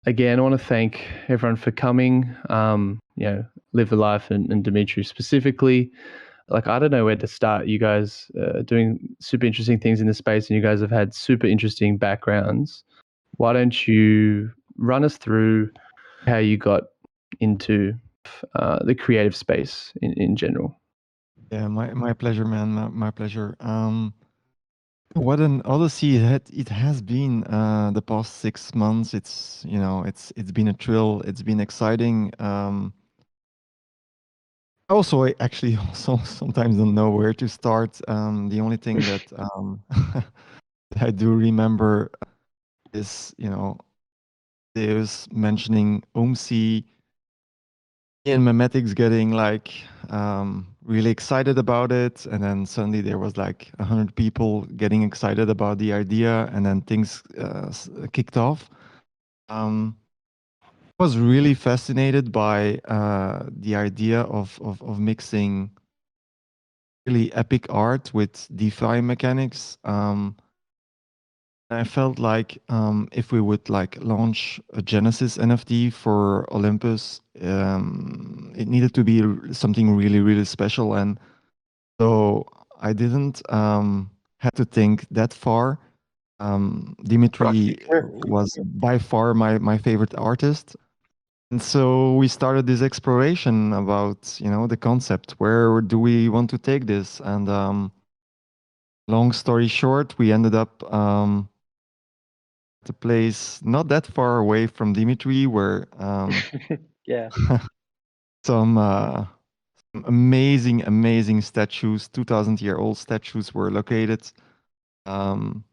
again, I want to thank everyone for coming. Live the Life and Dimitri specifically. Like, I don't know where to start. You guys are doing super interesting things in the space, and you guys have had super interesting backgrounds. Why don't you run us through how you got into the creative space in general? Yeah, my pleasure, man. My pleasure. What an odyssey it has been the past 6 months. It's it's been a thrill. It's been exciting. Also, I actually also sometimes don't know where to start. The only thing that that I do remember is there's mentioning Ohmie and memetics getting like really excited about it, and then suddenly there was like 100 people getting excited about the idea, and then things kicked off. I was really fascinated by the idea of mixing really epic art with DeFi mechanics. I felt like if we would like launch a Genesis NFT for Olympus, it needed to be something really, really special. And so I didn't have to think that far. Dimitri was by far my favorite artist. And so we started this exploration about, the concept. Where do we want to take this? And long story short, we ended up a place not that far away from Dimitri, where yeah, some amazing statues, 2,000-year-old statues, were located. And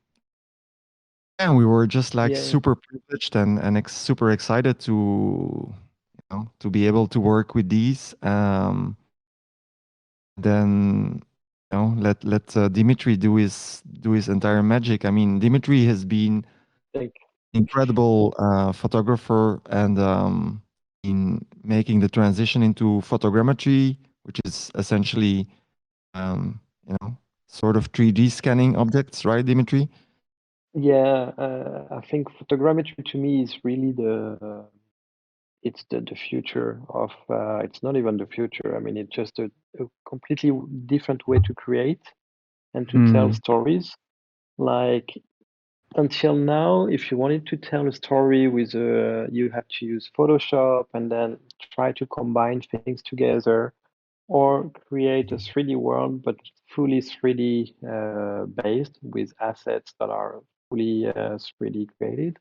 we were just like super privileged and super excited to to be able to work with these. Then let Dimitri do his entire magic. I mean, Dimitri has been incredible photographer, and in making the transition into photogrammetry, which is essentially sort of 3D scanning objects, right, Dimitri? Yeah, I think photogrammetry to me is really it's the future of it's not even the future. I mean, it's just a completely different way to create and to tell stories. Like, until now, if you wanted to tell a story with you had to use Photoshop and then try to combine things together, or create a 3D world, but fully 3D based with assets that are fully 3D created.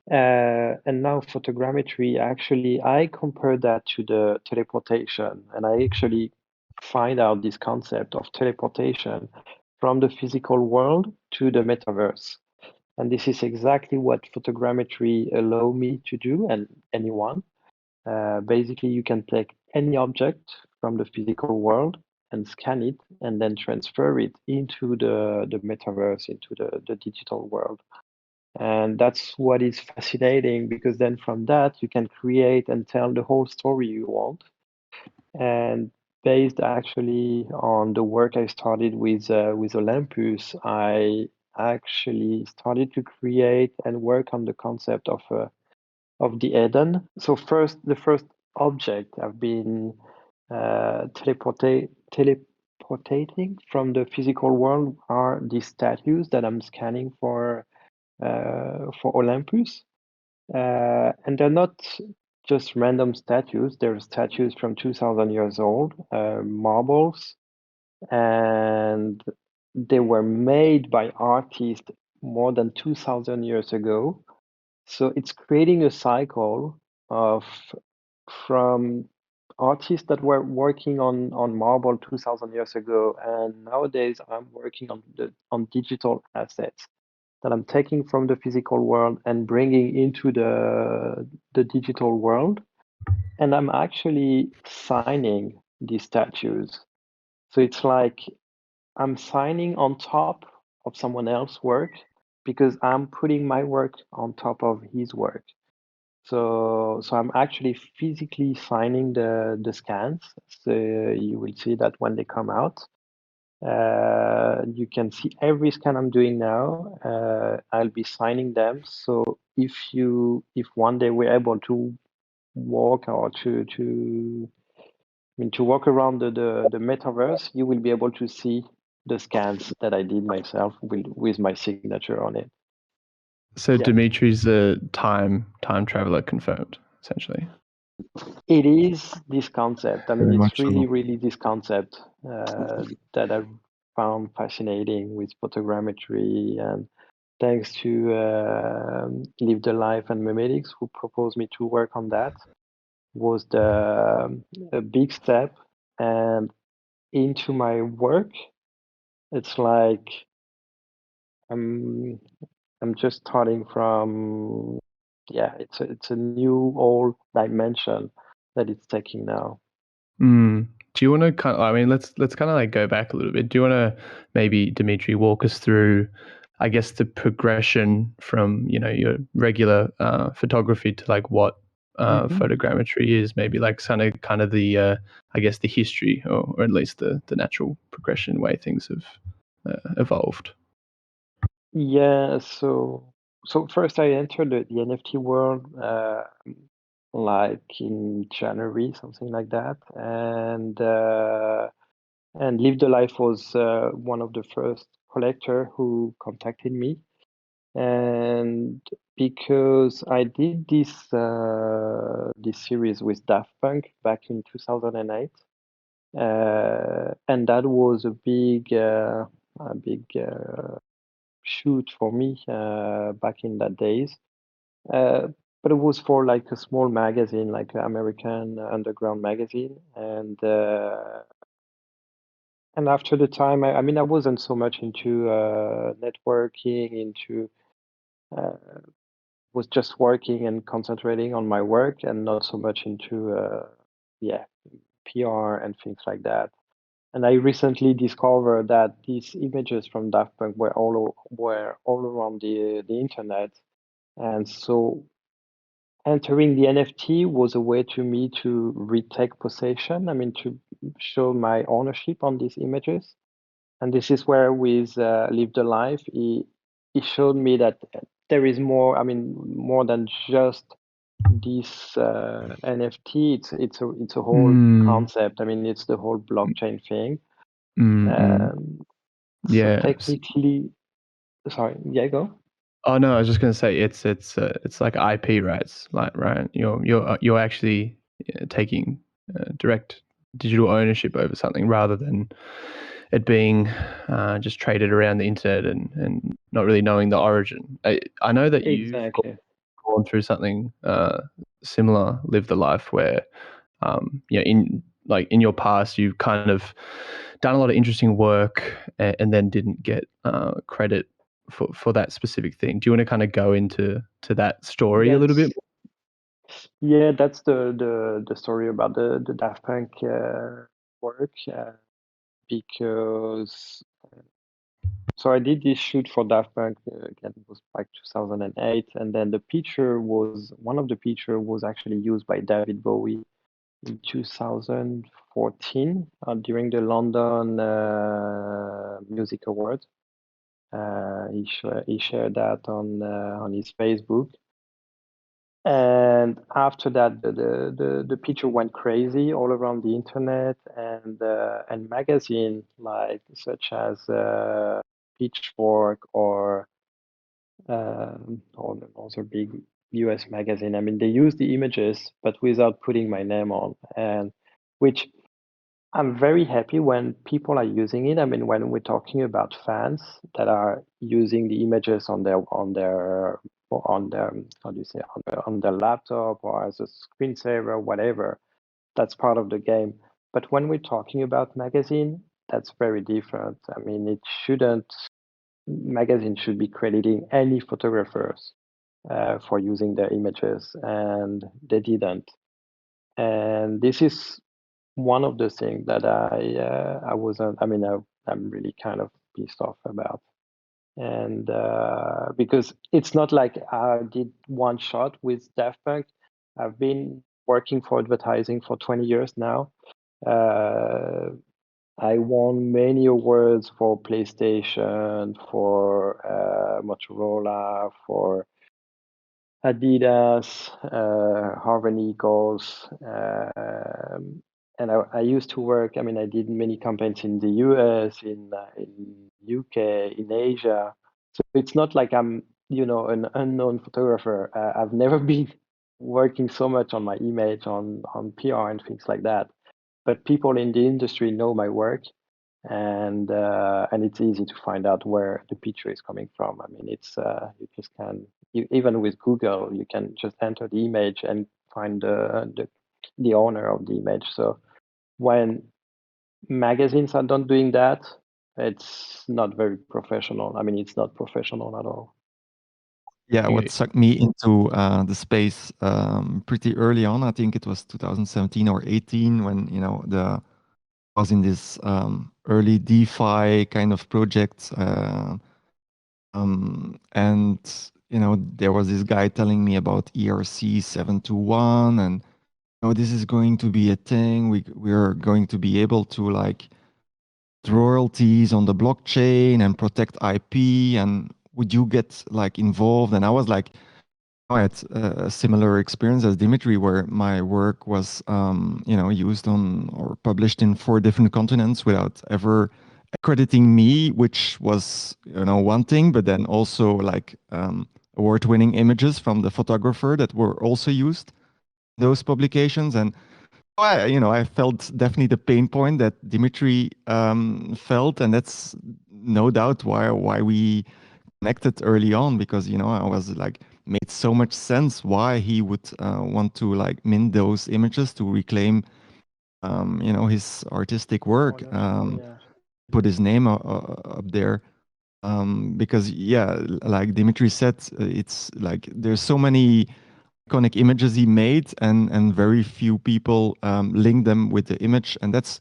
And now photogrammetry, actually, I compare that to the teleportation, and I actually find out this concept of teleportation from the physical world to the metaverse. And this is exactly what photogrammetry allow me to do, and anyone. Basically, you can take any object from the physical world and scan it, and then transfer it into the metaverse, into the digital world. And that's what is fascinating, because then from that you can create and tell the whole story you want. And based actually on the work I started with Olympus, I actually started to create and work on the concept of the Eden. So the first object I've been teleportating from the physical world are these statues that I'm scanning for Olympus. And they're not just random statues, they're statues from 2,000 years old, marbles, and they were made by artists more than 2,000 years ago. So it's creating a cycle of from artists that were working on marble 2,000 years ago, and nowadays I'm working on digital assets that I'm taking from the physical world and bringing into the digital world. And I'm actually signing these statues. So it's like I'm signing on top of someone else's work, because I'm putting my work on top of his work. So I'm actually physically signing the scans. So you will see that when they come out. You can see every scan I'm doing now. I'll be signing them. So if one day we're able to walk or to walk around the metaverse, you will be able to see the scans that I did myself with my signature on it. So Yeah. Dimitri's a time traveler confirmed, essentially. It is this concept. I mean, Very it's much so. really this concept that I found fascinating with photogrammetry, and thanks to LiveTheLife and Memetics, who proposed me to work on that, was a big step. And into my work, it's like I'm just starting from, yeah, it's a new old dimension that it's taking now. Do you want to kind of, I mean, let's kind of like go back a little bit. Do you want to maybe, Dimitri, walk us through, I guess, the progression from, your regular photography to like what photogrammetry is, maybe like kind of the, I guess, the history or at least the natural progression way things have evolved. Yeah, so first I entered the NFT world like in January, something like that, and LiveTheLife was one of the first collector who contacted me, and because I did this series with Daft Punk back in 2008, and that was a big shoot for me back in that days. But it was for like a small magazine, like American underground magazine, and after the time, I mean, I wasn't so much into networking, was just working and concentrating on my work, and not so much into PR and things like that. And I recently discovered that these images from Daft Punk were all around the internet, and so entering the NFT was a way to me to retake possession. I mean, to show my ownership on these images. And this is where with LiveTheLife, he showed me that there is more. I mean, more than just this NFT. It's a whole concept. I mean, it's the whole blockchain thing. So Yeah. technically, sorry, yeah, go. Oh no, I was just gonna say it's like IP rights, like, right? You're actually taking direct digital ownership over something rather than it being just traded around the internet and not really knowing the origin. I know that you've Exactly. gone through something similar, LiveTheLife, where in your past you've kind of done a lot of interesting work and then didn't get credit for that specific thing. Do you want to kind of go into that story a little bit? Yeah, that's the story about the Daft Punk work, because so I did this shoot for Daft Punk again, it was like 2008, and then one of the picture was actually used by David Bowie in 2014 during the London Music Awards. He shared that on his Facebook. And after that, the picture went crazy all around the internet, and magazine like such as Pitchfork or also big US magazine. I mean, they use the images, but without putting my name on, and which I'm very happy when people are using it. I mean, when we're talking about fans that are using the images on their how do you say, on their laptop or as a screensaver, whatever, that's part of the game. But when we're talking about magazine, that's very different. I mean, magazine should be crediting any photographers for using their images, and they didn't. And this is one of the things that I wasn't. I mean, I'm really kind of pissed off about, and because it's not like I did one shot with Daft Punk. I've been working for advertising for 20 years now, I won many awards for PlayStation, for Motorola, for Adidas, Harvard Eagles, and I used to work. I mean, I did many campaigns in the US, in UK, in Asia. So it's not like I'm, an unknown photographer. I've never been working so much on my image, on PR and things like that. But people in the industry know my work, and it's easy to find out where the picture is coming from. I mean, it's you just can even with Google, you can just enter the image and find the owner of the image. So when magazines are not doing that, it's not very professional. I mean, it's not professional at all. Yeah, what sucked me into the space pretty early on, I think it was 2017 or 18, when I was in this early DeFi kind of project, and there was this guy telling me about ERC 721, and this is going to be a thing. We're going to be able to like royalties on the blockchain and protect IP, and would you get like involved? And I was like, I had a similar experience as Dimitri, where my work was, used on or published in 4 different continents without ever accrediting me, which was, one thing, but then also like award-winning images from the photographer that were also used in those publications. And I felt definitely the pain point that Dimitri felt, and that's no doubt why we connected early on, because I was like, made so much sense why he would want to like mint those images to reclaim his artistic work, put his name up there, because like Dimitri said, it's like there's so many iconic images he made, and very few people link them with the image, and it's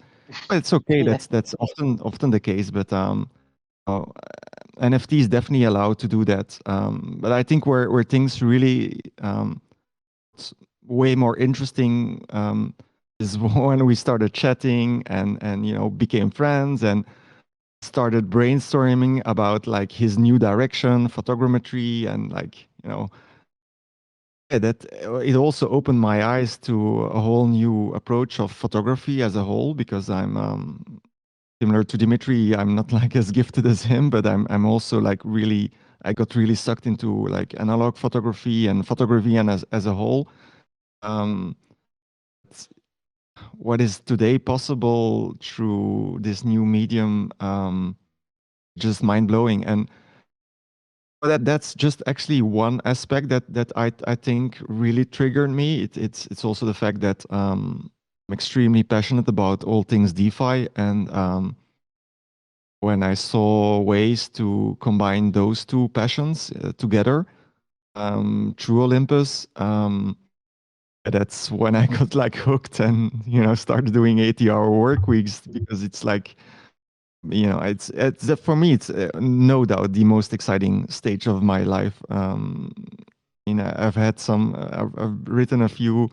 okay. That's often the case, but NFTs definitely allow to do that. But I think where things really it's way more interesting is when we started chatting and became friends and started brainstorming about like his new direction, photogrammetry, and like that it also opened my eyes to a whole new approach of photography as a whole, because I'm similar to Dimitri, I'm not like as gifted as him, but I'm also like I got really sucked into like analog photography and photography and as a whole. Um, what is today possible through this new medium, just mind blowing. And that's just actually one aspect that I think really triggered me. It's also the fact that I'm extremely passionate about all things DeFi, and when I saw ways to combine those two passions together through Olympus, that's when I got like hooked and started doing 80-hour work weeks, because it's like it's for me it's no doubt the most exciting stage of my life. I've had I've written a few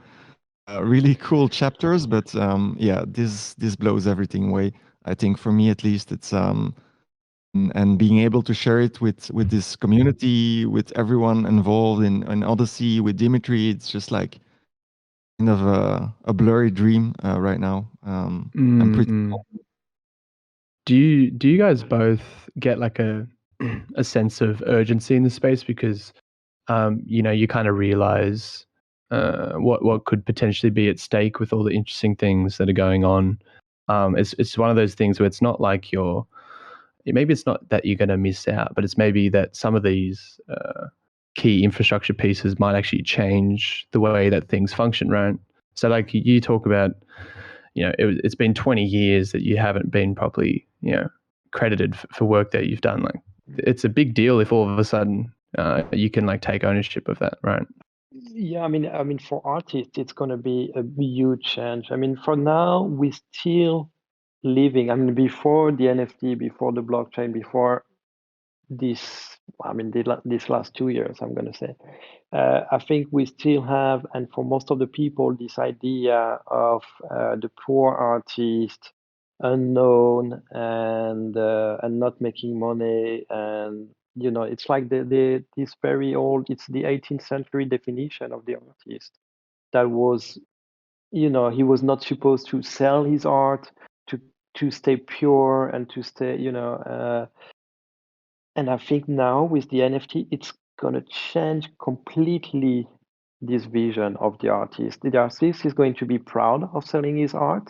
really cool chapters, but this blows everything away. I think for me at least, it's and being able to share it with this community, with everyone involved in Odyssey, with Dimitri, it's just like kind of a blurry dream right now. I'm pretty. Do you guys both get like a sense of urgency in the space, because you kind of realize what could potentially be at stake with all the interesting things that are going on? It's one of those things where it's not like maybe it's not that you're going to miss out, but it's maybe that some of these key infrastructure pieces might actually change the way that things function, right? So like you talk about, it's been 20 years that you haven't been properly, credited for work that you've done. Like, it's a big deal if all of a sudden you can like take ownership of that, right? Yeah, I mean, for artists, it's going to be a huge change. I mean, for now, we're still living. I mean, before the NFT, before the blockchain, before this, these last 2 years, I'm going to say, I think we still have, and for most of the people, this idea of the poor artist unknown and not making money, and it's like this very old, it's the 18th century definition of the artist that was, he was not supposed to sell his art, to stay pure and to stay, and I think now with the NFT, it's gonna change completely this vision of the artist. The artist is going to be proud of selling his art.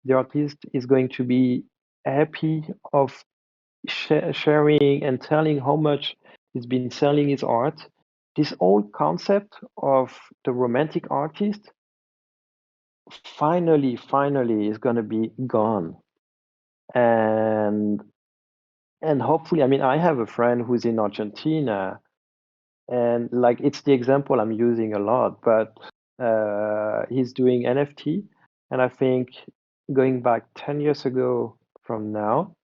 The artist is going to be happy of sharing and telling how much he's been selling his art. This old concept of the romantic artist finally is going to be gone. And hopefully, I mean, I have a friend who's in Argentina, and like it's the example I'm using a lot, but he's doing NFT, and I think going back 10 years ago from now,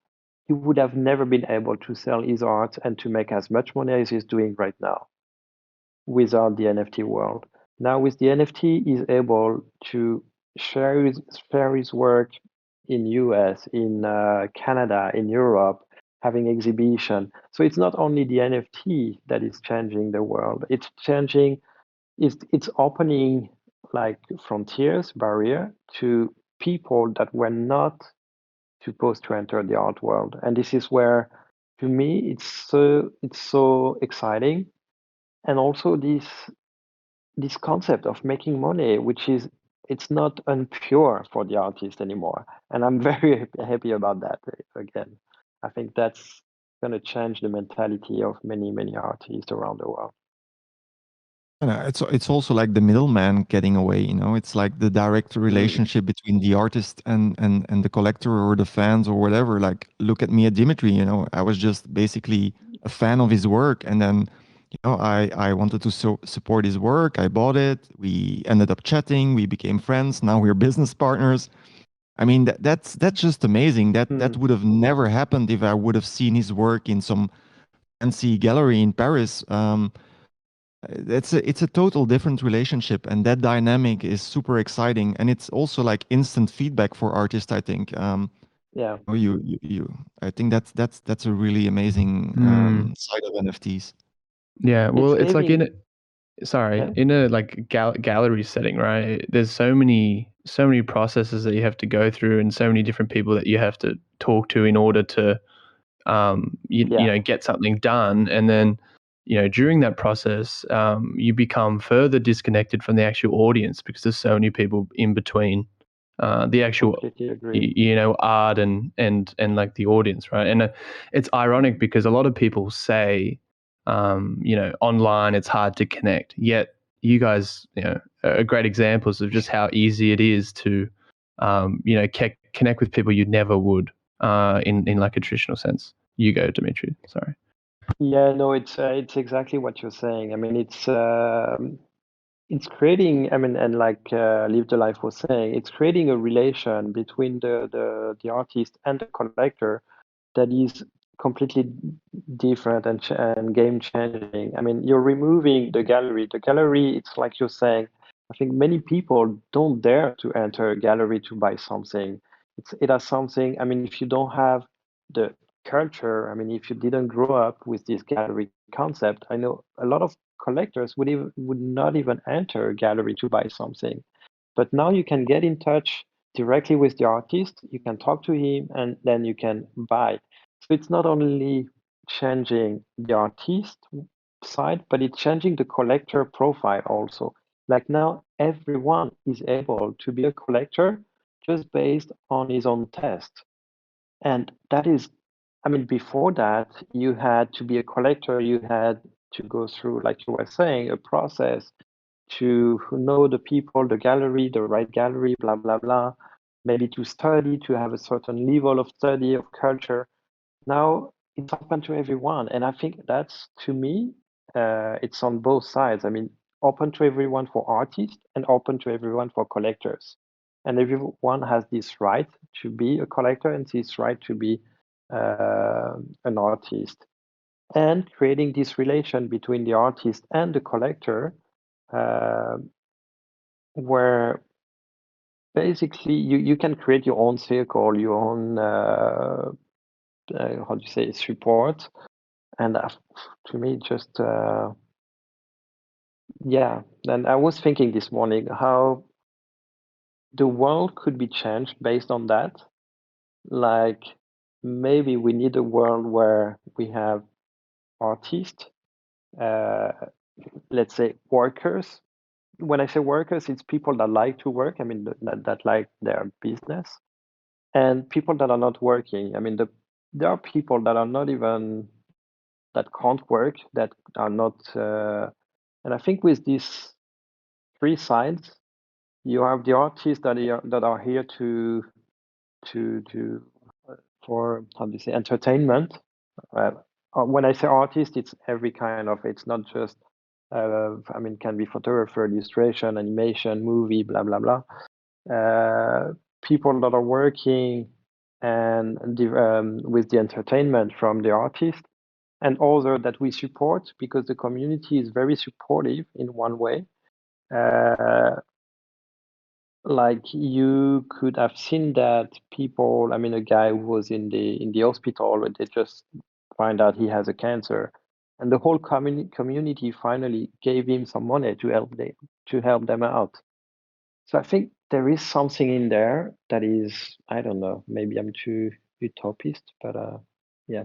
he would have never been able to sell his art and to make as much money as he's doing right now without the NFT world. Now with the NFT, he's able to share his work in US, in Canada, in Europe, having exhibition. So it's not only the NFT that is changing the world. It's changing. It's opening like frontiers, barrier to people that were not supposed to enter the art world. And this is where, to me, it's so exciting. And also this concept of making money, which is, it's not unpure for the artist anymore. And I'm very happy about that. Again, I think that's going to change the mentality of many artists around the world. It's also like the middleman getting away, it's like the direct relationship between the artist and the collector or the fans or whatever. Like, look at me at Dimitri, I was just basically a fan of his work, and then I wanted to support his work. I bought it, we ended up chatting, we became friends, now we're business partners. I mean, that's just amazing. That would have never happened if I would have seen his work in some fancy gallery in Paris. It's a total different relationship, and that dynamic is super exciting, and it's also like instant feedback for artists, I think. Yeah. I think that's a really amazing side of NFTs. Yeah, well, it's like in Yeah. a like gallery setting, right? There's so many processes that you have to go through, and so many different people that you have to talk to in order to get something done. And then during that process, you become further disconnected from the actual audience because there's so many people in between the actual Completely agree. art and like the audience, right? And it's ironic because a lot of people say online it's hard to connect, yet you guys are great examples of just how easy it is to connect with people you never would in like a traditional sense. You go, Dimitri. Sorry. Yeah, no, it's exactly what you're saying. I mean, it's creating, I mean, and like LiveTheLife was saying, it's creating a relation between the artist and the collector that is completely different and game changing. I mean, you're removing the gallery. The gallery, it's like you're saying, I think many people don't dare to enter a gallery to buy something. It has something, I mean, if you don't have the culture, I mean, if you didn't grow up with this gallery concept, I know a lot of collectors would not even enter a gallery to buy something. But now you can get in touch directly with the artist, you can talk to him, and then you can buy. So it's not only changing the artist side, but it's changing the collector profile also. Like now, everyone is able to be a collector just based on his own test. And that is, I mean, before that, you had to be a collector, you had to go through, like you were saying, a process to know the people, the gallery, the right gallery, blah, blah, blah, maybe to study, to have a certain level of study, of culture. Now it's open to everyone. And I think that's, to me, it's on both sides. I mean, open to everyone for artists and open to everyone for collectors. And everyone has this right to be a collector and this right to be an artist. And creating this relation between the artist and the collector, where basically you can create your own circle, your own how do you say, support, and to me just yeah. And I was thinking this morning how the world could be changed based on that. Like maybe we need a world where we have artists, let's say workers. When I say workers, it's people that like to work. I mean, that like their business, and people that are not working. I mean, there are people that are not even, that can't work, that are not. And I think with these three sides, you have the artists that are here to for, how do you say, entertainment. When I say artist, it's every kind of. It's not just. I mean, can be photographer, illustration, animation, movie, blah blah blah. People that are working and with the entertainment from the artist, and other that we support because the community is very supportive in one way. Like you could have seen that people, I mean, a guy who was in the hospital, they just find out he has a cancer, and the whole community finally gave him some money to help them out. So I think there is something in there that is, I don't know, maybe I'm too utopist, but yeah.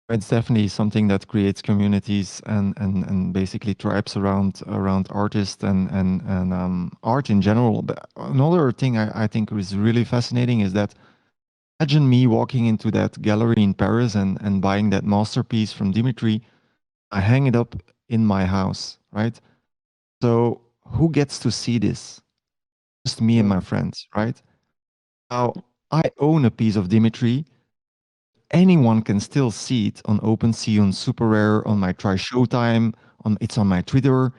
It's definitely something that creates communities and basically tribes around artists and art in general. But another thing I think is really fascinating is that imagine me walking into that gallery in Paris and buying that masterpiece from Dimitri. I hang it up in my house, right? So who gets to see this? Just me and my friends, right? Now I own a piece of Dimitri. Anyone can still see it on OpenSea, on Super Rare, on my Try Showtime, it's on my Twitter.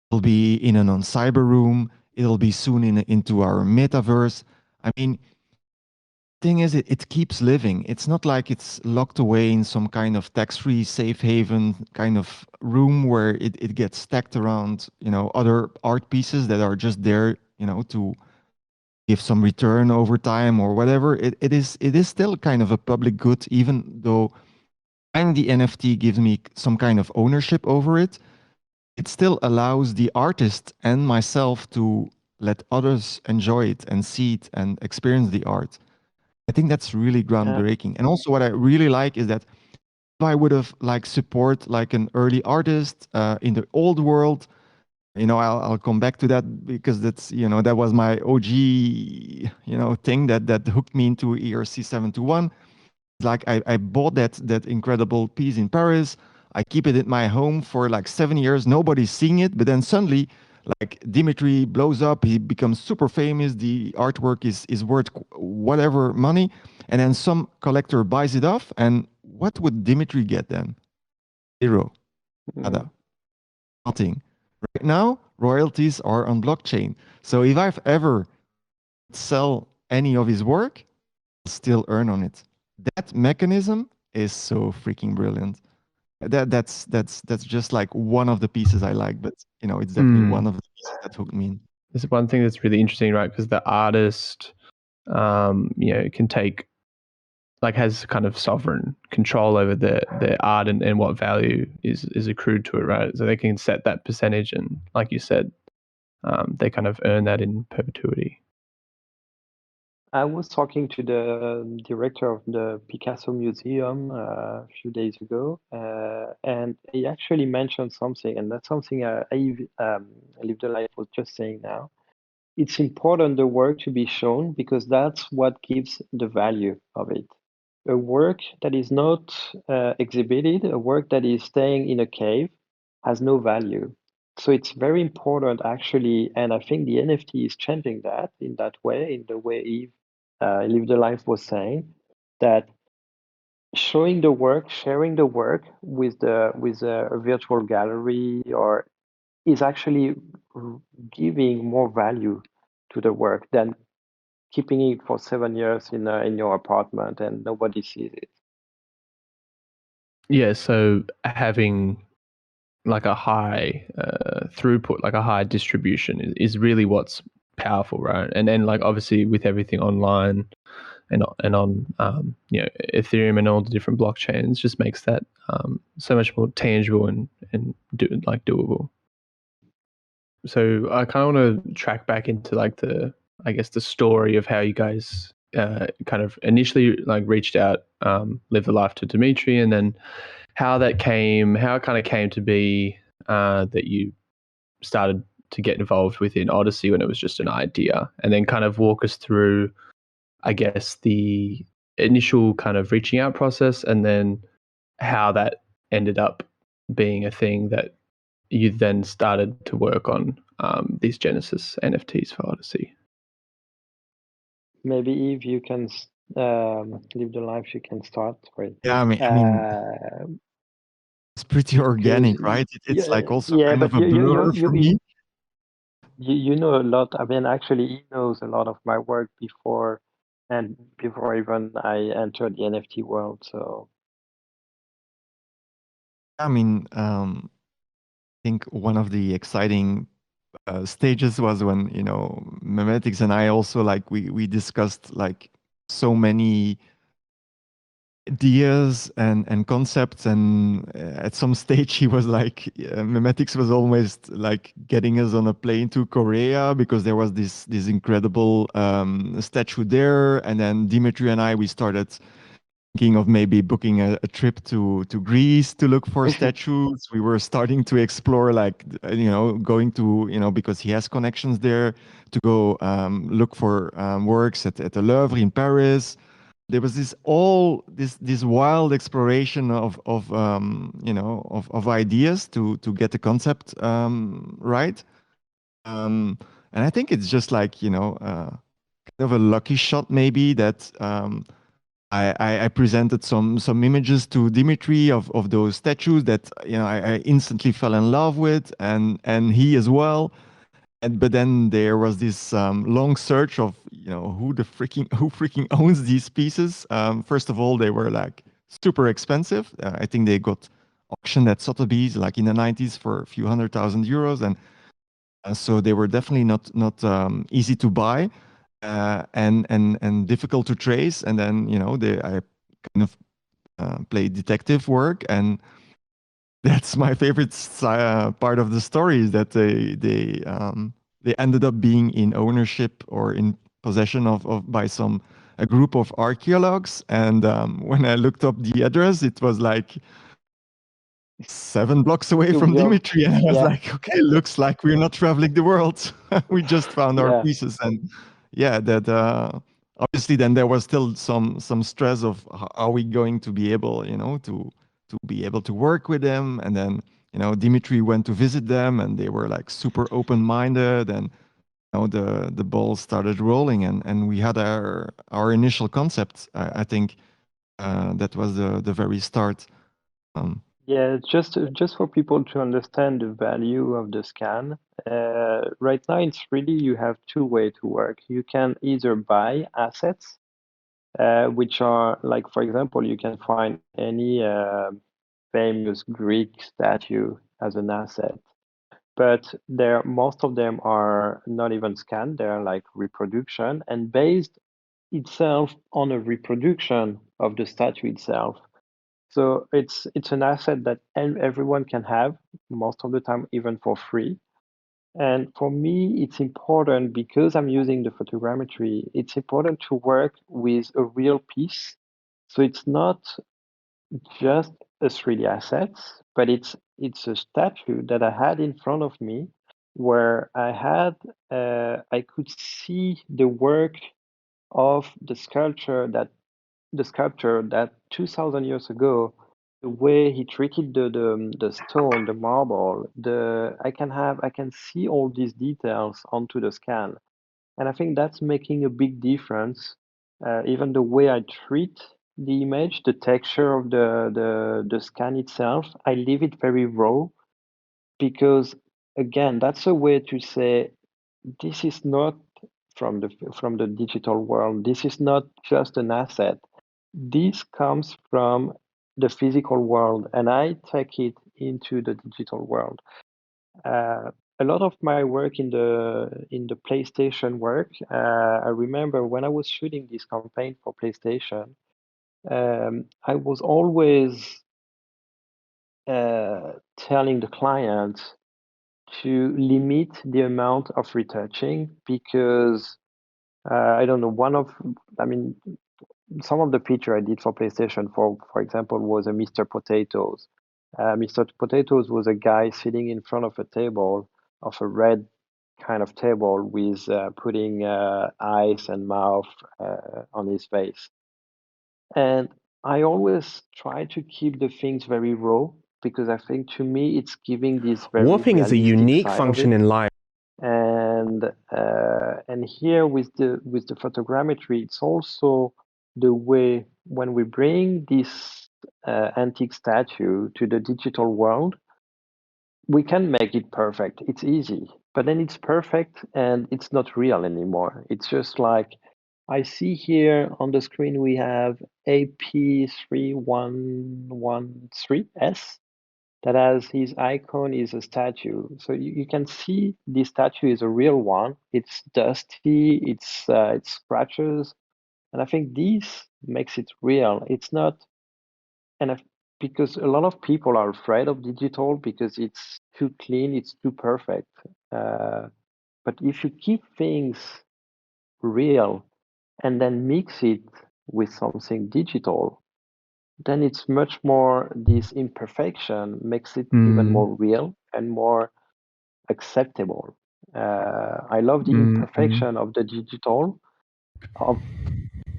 It'll be in an on cyber room. It'll be soon into our metaverse. I mean, thing is, it keeps living. It's not like it's locked away in some kind of tax-free safe haven kind of room where it gets stacked around, other art pieces that are just there, to give some return over time or whatever. It is still kind of a public good, even though buying the NFT gives me some kind of ownership over it. It still allows the artist and myself to let others enjoy it and see it and experience the art. I think that's really groundbreaking. And also what I really like is that if I would have support like an early artist in the old world, I'll come back to that because that's, that was my OG, thing that hooked me into ERC 721. Like I bought that incredible piece in Paris. I keep it in my home for like 7 years. Nobody's seeing it, but then suddenly, like Dimitri blows up. He becomes super famous. The artwork is worth whatever money, and then some collector buys it off. And what would Dimitri get then? Zero, nada, nothing. Right now, royalties are on blockchain. So if I've ever sell any of his work, I'll still earn on it. That mechanism is so freaking brilliant. That's just like one of the pieces I like, but it's definitely one of the pieces that hooked me in. There's one thing that's really interesting, right? Because the artist, can take, has kind of sovereign control over their art and what value is accrued to it, right? So they can set that percentage, and like you said, they kind of earn that in perpetuity. I was talking to the director of the Picasso Museum a few days ago, and he actually mentioned something, and that's something I LiveTheLife was just saying now. It's important the work to be shown because that's what gives the value of it. A work that is not exhibited, a work that is staying in a cave, has no value. So it's very important actually, and I think the NFT is changing that in that way, in the way LiveTheLife was saying, that showing the work, sharing the work with a virtual gallery or is actually giving more value to the work than keeping it for 7 years in your apartment and nobody sees it. Yeah, so having like a high throughput, like a high distribution is really what's powerful, right? And then like obviously with everything online and on Ethereum and all the different blockchains, just makes that so much more tangible and doable. So I kind of want to track back into like the story of how you guys kind of initially like reached out, Live the Life to Dimitri, and then how it kind of came to be that you started to get involved within Odyssey when it was just an idea, and then kind of walk us through, I guess, the initial kind of reaching out process, and then how that ended up being a thing that you then started to work on these Genesis NFTs for Odyssey. Maybe if you can Live the Life, you can start. Right? Yeah, I mean, it's pretty organic, right? It's like also yeah, kind but of a blur for me. You know a lot. I mean, actually, he knows a lot of my work before even I entered the NFT world. So, I mean, I think one of the exciting stages was when, you know, Memetics and I also like we discussed like so many ideas and concepts, and at some stage he was like, Memetics was almost like getting us on a plane to Korea because there was this incredible statue there, and then Dimitri and I, we started thinking of maybe booking a trip to Greece to look for statues. We were starting to explore like, you know, going to, you know, because he has connections there, to go look for works at the Louvre in Paris. There was this wild exploration of you know, of ideas to get the concept right. And I think it's just like, you know, kind of a lucky shot maybe that I presented some images to Dimitri of those statues that, you know, I instantly fell in love with, and he as well. But then there was this long search of, you know, who freaking owns these pieces. First of all, they were like super expensive. I think they got auctioned at Sotheby's like in the 90s for a few €100,000, and so they were definitely not easy to buy, and difficult to trace. And then, you know, I kind of played detective work, and that's my favorite part of the story, is that they ended up being in ownership or in possession of by a group of archaeologues. And when I looked up the address, it was like 7 blocks away from Dimitri, and I was like, okay, looks like we're not traveling the world. We just found our pieces. And yeah, that obviously then there was still some stress of how are we going to be able, you know, to be able to work with them. And then, you know, Dimitri went to visit them, and they were like super open-minded, and, you know, the ball started rolling, and we had our initial concept. I think that was the very start. Yeah, just for people to understand the value of the scan. Right now, it's really, you have two ways to work. You can either buy assets, which are like, for example, you can find any famous Greek statue as an asset, but most of them are not even scanned. They're like reproduction and based itself on a reproduction of the statue itself. So it's an asset that everyone can have most of the time, even for free. And for me, it's important because I'm using the photogrammetry. It's important to work with a real piece. So it's not just a 3D asset, but it's a statue that I had in front of me, where I could see the work of the sculpture that 2,000 years ago, the way he treated the stone, the marble, I can see all these details onto the scan, and I think that's making a big difference. Even the way I treat the image, the texture of the scan itself, I leave it very raw, because again, that's a way to say this is not from the digital world. This is not just an asset. This comes from the physical world, and I take it into the digital world. a lot of my work in the PlayStation work, I remember when I was shooting this campaign for PlayStation, I was always telling the client to limit the amount of retouching because I don't know, I mean, some of the picture I did for PlayStation, for example, was a Mr. Potatoes. Mr. Potatoes was a guy sitting in front of a table, of a red kind of table with putting eyes and mouth on his face. And I always try to keep the things very raw because I think to me it's giving this very Warping is a realistic unique side function of it. in Live. And here with the photogrammetry, it's also the way when we bring this antique statue to the digital world, we can make it perfect. It's easy, but then it's perfect and it's not real anymore. It's just like I see here on the screen we have AP3113S that has his icon is a statue. So you can see this statue is a real one. It's dusty, it scratches, and I think this makes it real. It's not, because a lot of people are afraid of digital because it's too clean, it's too perfect. But if you keep things real and then mix it with something digital, then it's much more, this imperfection makes it even more real and more acceptable. I love the imperfection of the digital,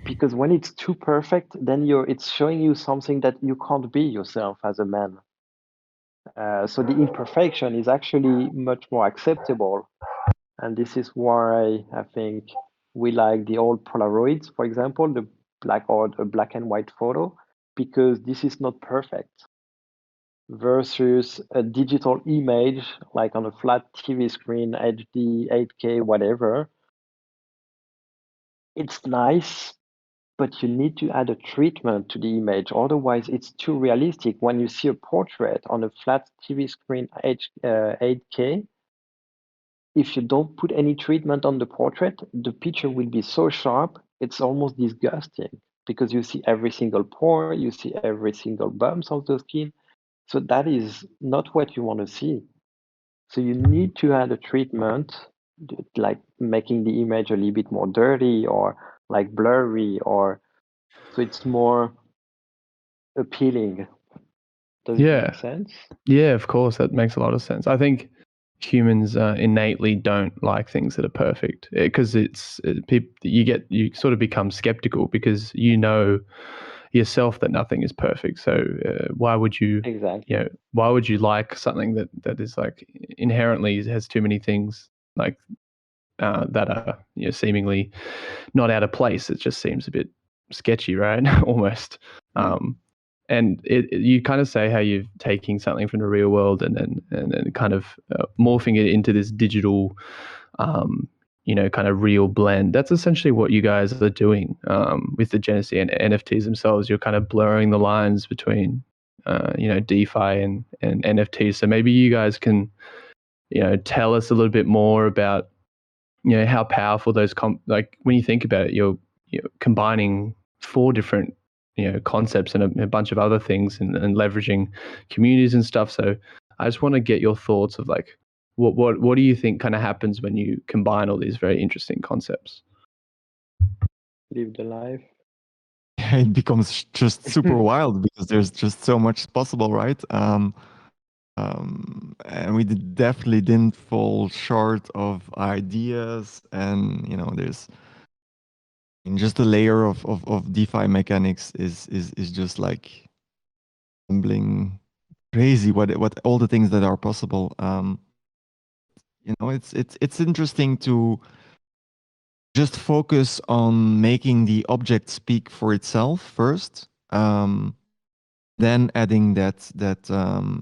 because when it's too perfect, then it's showing you something that you can't be yourself as a man. So the imperfection is actually much more acceptable, and this is why I think we like the old Polaroids, for example, the black and white photo, because this is not perfect. Versus a digital image, like on a flat TV screen, HD, 8K, whatever. It's nice, but you need to add a treatment to the image. Otherwise, it's too realistic. When you see a portrait on a flat TV screen, 8K, if you don't put any treatment on the portrait, the picture will be so sharp, it's almost disgusting because you see every single pore, you see every single bumps of the skin. So that is not what you want to see. So you need to add a treatment, like making the image a little bit more dirty or like blurry, or so it's more appealing. Does it make sense? Yeah, of course, that makes a lot of sense. I think humans innately don't like things that are perfect because you sort of become skeptical because you know yourself that nothing is perfect. So why would you why would you like something that is like inherently has too many things like that are seemingly not out of place? It just seems a bit sketchy, right? Almost. And you kind of say how you're taking something from the real world and then kind of morphing it into this digital, kind of real blend. That's essentially what you guys are doing with the Genesis and NFTs themselves. You're kind of blurring the lines between, DeFi and NFTs. So maybe you guys can, tell us a little bit more about, how powerful those like when you think about it, you're combining 4 different concepts and a bunch of other things and leveraging communities and stuff. So I just want to get your thoughts of like what do you think kind of happens when you combine all these very interesting concepts? Live the life. It becomes just super wild because there's just so much possible, right? And we definitely didn't fall short of ideas, and there's just a layer of DeFi mechanics is just like humbling, crazy what all the things that are possible. It's interesting to just focus on making the object speak for itself first, then adding that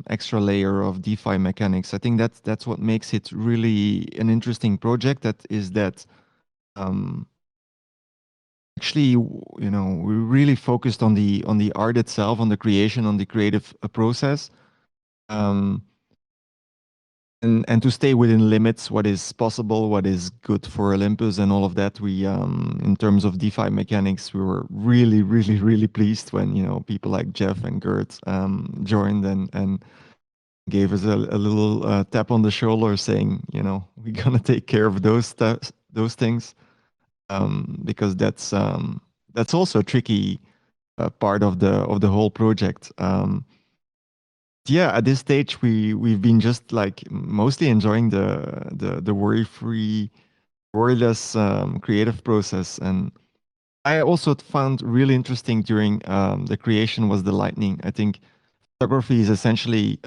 extra layer of DeFi mechanics. I think that's what makes it really an interesting project. Actually, we really focused on the art itself, on the creation, on the creative process. and to stay within limits, what is possible, what is good for Olympus and all of that. We in terms of DeFi mechanics, we were really, really, really pleased when, you know, people like Jeff and Gert joined and gave us a little tap on the shoulder, saying, you know, we're gonna take care of those things, because that's also a tricky part of the whole project. Yeah, at this stage we've been just like mostly enjoying the worry-free, worryless creative process. And I also found really interesting during the creation was the lightning. I think photography is essentially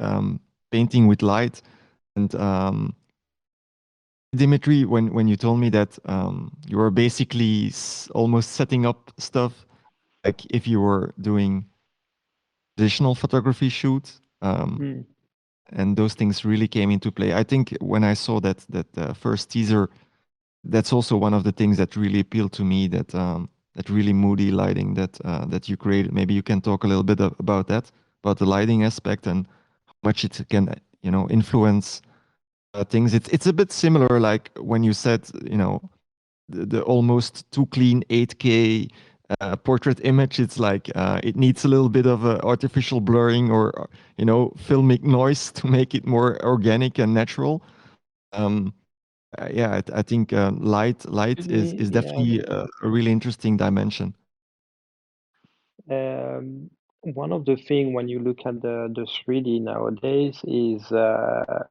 painting with light. And Dimitri, when you told me that you were basically almost setting up stuff like if you were doing traditional photography shoots, and those things really came into play. I think when I saw that first teaser, that's also one of the things that really appealed to me. That really moody lighting that you created. Maybe you can talk a little bit about that, about the lighting aspect and how much it can, you know, influence things. It's a bit similar, like when you said, you know, the almost too clean 8K portrait image. It's like it needs a little bit of artificial blurring or, you know, filmic noise to make it more organic and natural. Yeah, I think light is definitely a really interesting dimension. One of the thing when you look at the 3D nowadays is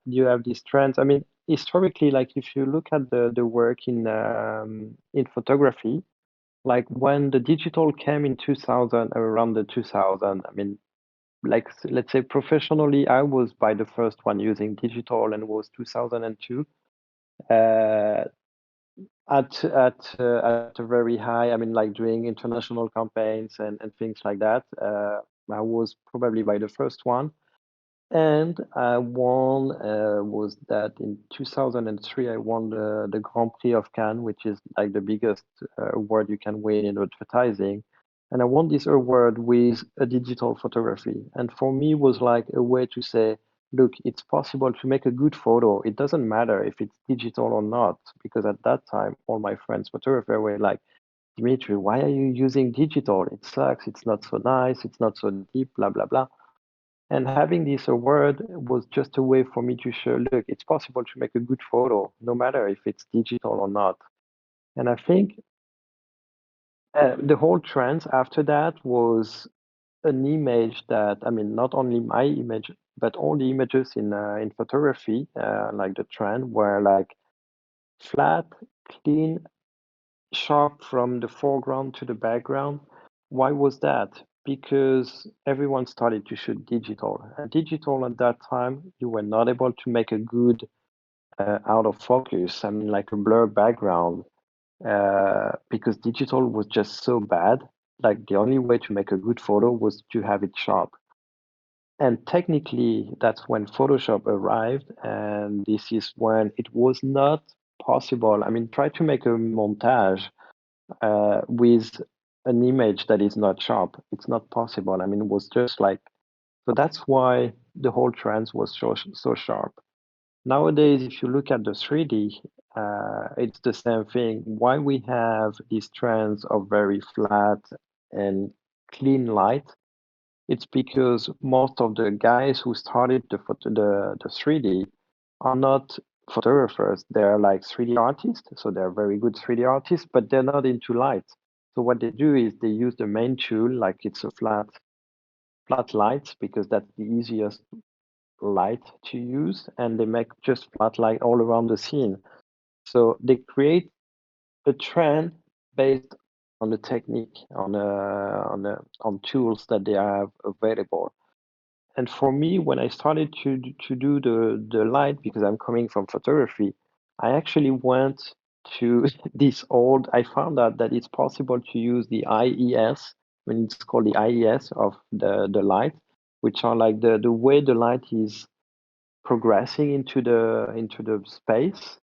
you have these trends. I mean, historically, like if you look at the work in photography, like when the digital came in 2000, around the 2000, I mean, like let's say professionally, I was by the first one using digital and was 2002. At a very high, I mean, like doing international campaigns and things like that. I was probably by the first one. And I won, was that in 2003, I won the Grand Prix of Cannes, which is like the biggest award you can win in advertising. And I won this award with a digital photography. And for me, was like a way to say, look, it's possible to make a good photo. It doesn't matter if it's digital or not, because at that time, all my friends photographers were like, Dimitri, why are you using digital? It sucks. It's not so nice. It's not so deep, blah, blah, blah. And having this award was just a way for me to show, look, it's possible to make a good photo, no matter if it's digital or not. And I think the whole trend after that was an image that, I mean, not only my image, but all the images in photography, like the trend, were like flat, clean, sharp from the foreground to the background. Why was that? Because everyone started to shoot digital. And digital at that time, you were not able to make a good out of focus, I mean, like a blur background, because digital was just so bad. Like the only way to make a good photo was to have it sharp. And technically, that's when Photoshop arrived. And this is when it was not possible. I mean, try to make a montage with an image that is not sharp. It's not possible. I mean, it was just like, so that's why the whole trend was so sharp. Nowadays, if you look at the 3D, it's the same thing. Why we have these trends of very flat and clean light? It's because most of the guys who started the 3D are not photographers. They're like 3D artists, so they're very good 3D artists, but they're not into light. So what they do is they use the main tool, like it's a flat light, because that's the easiest light to use, and they make just flat light all around the scene. So they create a trend based on the technique, on tools that they have available. And for me, when I started to do the light, because I'm coming from photography, I actually went to this old. I found out that it's possible to use the IES, when it's called the IES of the light, which are like the way the light is progressing into the space,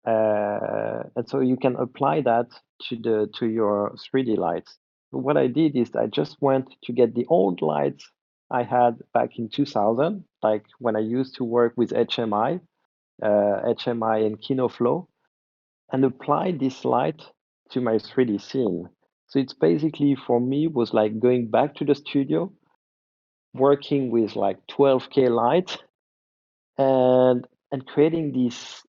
and so you can apply that to your 3D lights. What I did is I just went to get the old lights I had back in 2000, like when I used to work with HMI. HMI and KinoFlow, and apply this light to my 3D scene. So it's basically, for me, was like going back to the studio, working with like 12K light, and creating this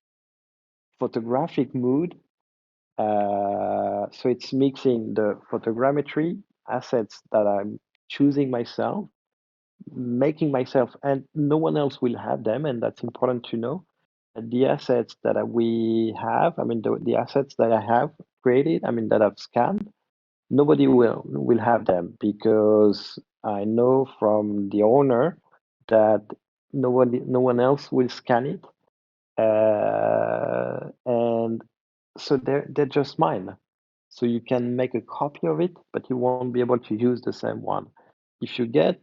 photographic mood. So it's mixing the photogrammetry assets that I'm choosing myself, making myself, and no one else will have them, and that's important to know. And the assets that we have, I mean, the assets that I have created, I mean, that I've scanned, nobody will have them, because I know from the owner that no one else will scan it, and so they're just mine. So you can make a copy of it, but you won't be able to use the same one. If you get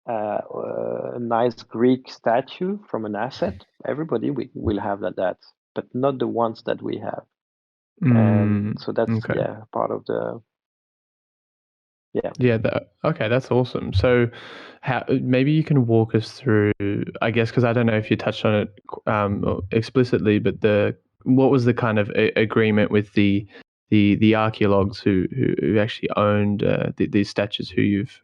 a nice Greek statue from an asset, everybody will have that, but not the ones that we have. And so that's Okay. part of the Yeah. Okay, that's awesome. So, how maybe you can walk us through? I guess because I don't know if you touched on it explicitly, but what was the kind of agreement with the archaeologues who actually owned these statues who you've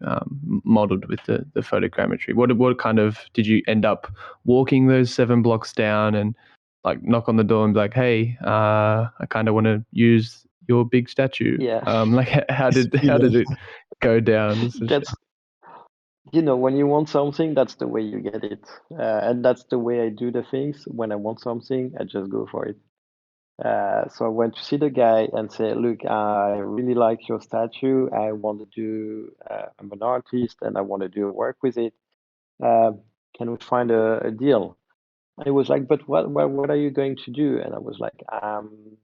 modeled with the photogrammetry? What kind of did you end up walking those 7 blocks down and like knock on the door and be like, hey, I kind of want to use your big statue? Yeah. Like how did it go down? That's, when you want something, that's the way you get it, and that's the way I do the things. When I want something, I just go for it. So I went to see the guy and say, look, I really like your statue. I want to do, I'm an artist and I want to do work with it. Can we find a deal? And he was like, but what are you going to do? And I was like, I'm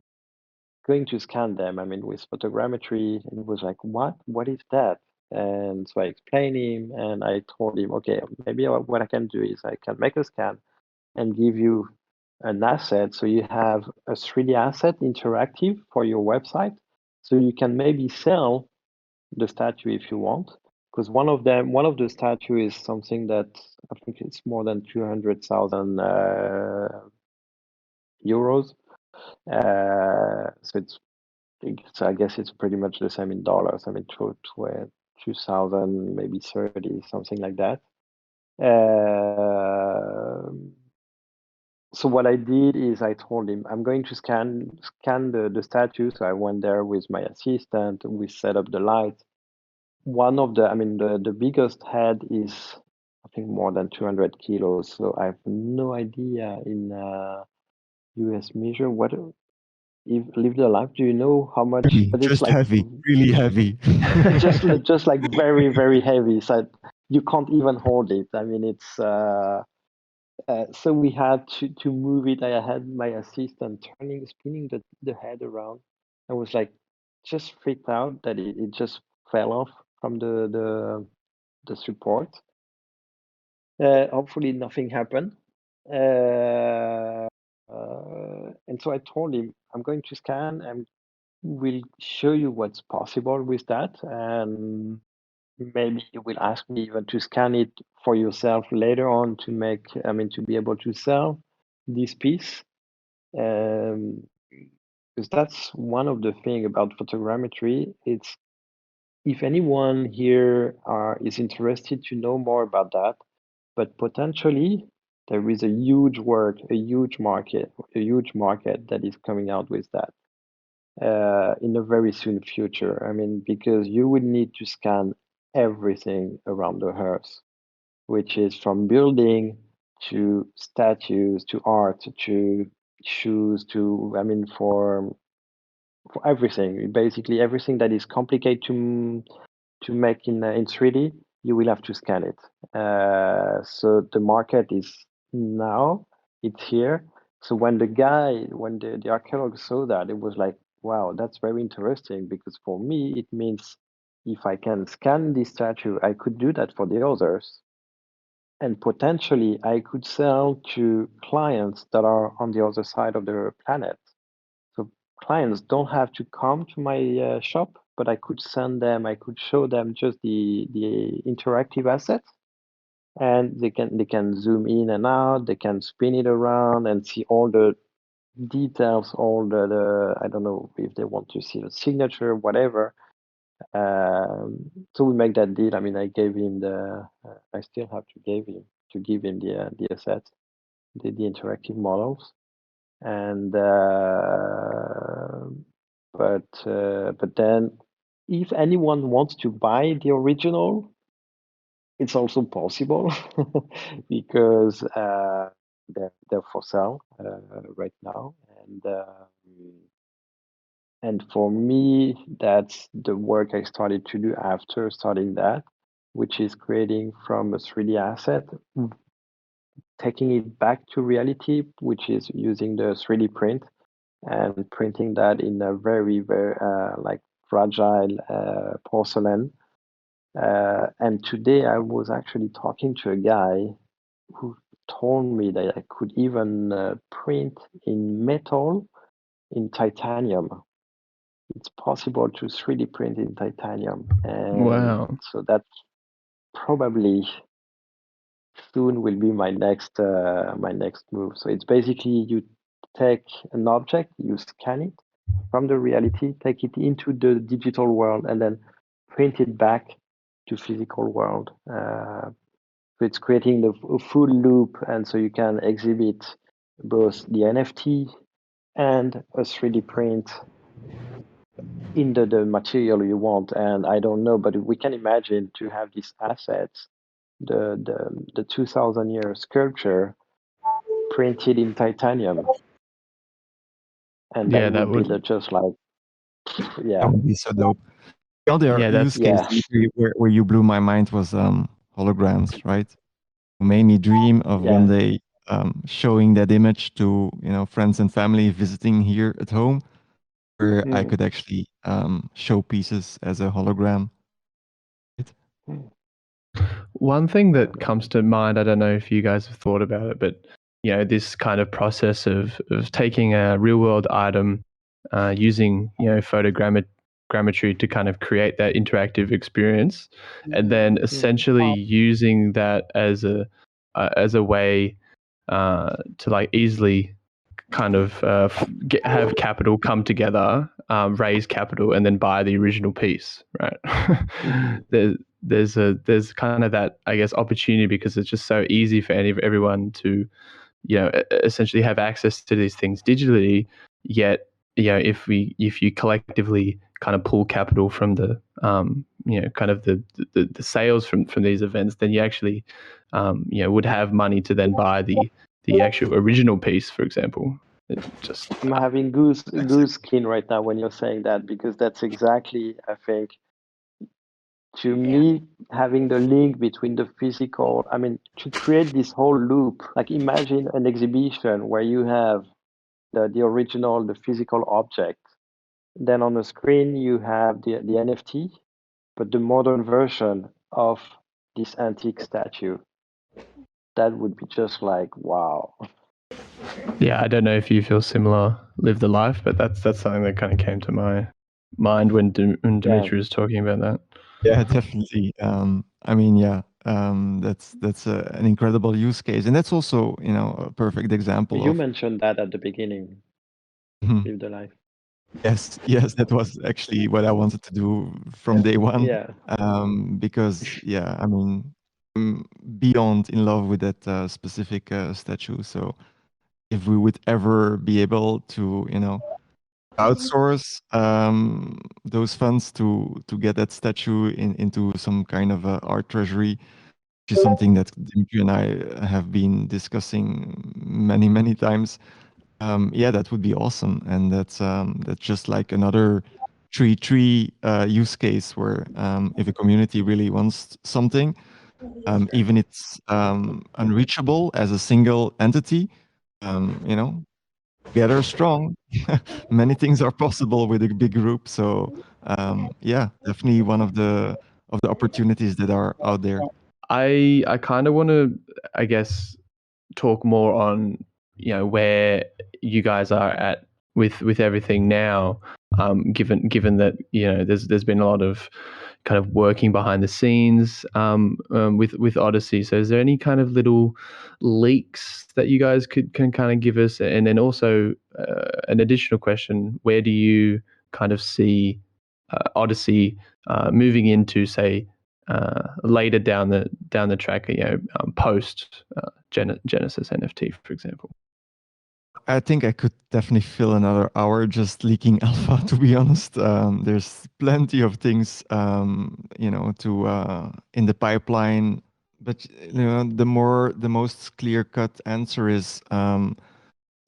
going to scan them, I mean, with photogrammetry. And he was like, what is that? And so I explained him, and I told him, okay, maybe what I can do is I can make a scan and give you an asset. So you have a 3D asset interactive for your website. So you can maybe sell the statue if you want. Because one of the statue is something that I think it's more than 200,000 euros. So I guess it's pretty much the same in dollars. I mean, 2,000, maybe 30, something like that. So what I did is I told him I'm going to scan the statue. So I went there with my assistant. We set up the light. One of the biggest head is, I think, more than 200 kilos. So I have no idea in US measure what. If LiveTheLife, do you know how much? Heavy, But it's just like heavy, really heavy. just like very, very heavy. So you can't even hold it. I mean, it's so we had to move it. I had my assistant spinning the head around. I was like just freaked out that it just fell off from the support. Hopefully nothing happened. And so I told him, I'm going to scan and we'll show you what's possible with that. And maybe you will ask me even to scan it for yourself later on to be able to sell this piece. Because that's one of the things about photogrammetry. It's, if anyone here is interested to know more about that, but potentially there is a huge market that is coming out with that in a very soon future. I mean, because you would need to scan everything around the Earth, which is from building to statues to art to shoes to, I mean, for everything, basically everything that is complicated to make in 3D, you will have to scan it. So the market is now, it's here. So when the archaeologist saw that, it was like, wow, that's very interesting, because for me, it means if I can scan this statue, I could do that for the others. And potentially I could sell to clients that are on the other side of the planet. So clients don't have to come to my shop, but I could show them just the interactive asset, and they can zoom in and out, they can spin it around and see all the details, all the I don't know if they want to see the signature, whatever. So we make that deal. I mean, I gave him the I still have to give him the assets, the interactive models, and but then if anyone wants to buy the original, it's also possible because they're for sale right now, and for me, that's the work I started to do after starting that, which is creating from a 3D asset, taking it back to reality, which is using the 3D print and printing that in a very like fragile porcelain. And today I was actually talking to a guy who told me that I could even print in metal in titanium. It's possible to 3D print in titanium, and Wow. so that probably soon will be my next move. So it's basically you take an object, you scan it from the reality, take it into the digital world, and then print it back to physical world. So it's creating a full loop, and so you can exhibit both the NFT and a 3D print in the material you want. And I don't know, but we can imagine to have these assets, the 2,000-year sculpture printed in titanium, and Yeah, that that would be would. just like, That yeah, would be so dope. The other Yeah, use that's. case yeah, where you blew my mind was holograms, right? Made me dream of one yeah. day showing that image to friends and family visiting here at home, where I Mm, could actually show pieces as a hologram. Right? mm, One thing yeah, that comes to mind, I don't know if you guys have thought about it, but this kind of process of taking a real world item, using photogrammetry to kind of create that interactive experience, and then essentially using that as a way to like easily kind of have capital come together, raise capital, and then buy the original piece, right? There's kind of that, I guess, opportunity because it's just so easy for everyone to essentially have access to these things digitally. Yet if you collectively kind of pull capital from the kind of the sales from these events, then you actually would have money to then buy the actual original piece, for example. It just I'm having goose skin right now when you're saying that, because that's exactly, I think, to me, having the link between the physical, I mean, to create this whole loop. Like imagine an exhibition where you have the original, the physical object. Then on the screen you have the NFT, but the modern version of this antique statue. That would be just like, wow. yeah, I don't know if you feel similar, live the life, but that's something that kind of came to my mind when Yeah. Dimitri was talking about that. Yeah, definitely. I mean, yeah, that's an incredible use case, and that's also a perfect example You of. mentioned that at the beginning, Mhm. live the life. Yes, that was actually what I wanted to do from day one. Yeah. Because yeah, I mean, I'm beyond in love with that specific statue. So if we would ever be able to, outsource those funds to get that statue into some kind of art treasury, which is something that Dimitri and I have been discussing many times. Yeah, that would be awesome, and that's just like another tree use case where if a community really wants something, even it's unreachable as a single entity, you know, together strong, many things are possible with a big group. So yeah, definitely one of the opportunities that are out there. I kind of want to, I guess, talk more on where you guys are at with everything now, given that there's been a lot of kind of working behind the scenes with Odyssey. So is there any kind of little leaks that you guys can kind of give us? And then also an additional question: where do you kind of see Odyssey moving into, say, later down the track, post Genesis NFT, for example? I think I could definitely fill another hour just leaking alpha, to be honest. There's plenty of things, to in the pipeline. But the most clear-cut answer is, I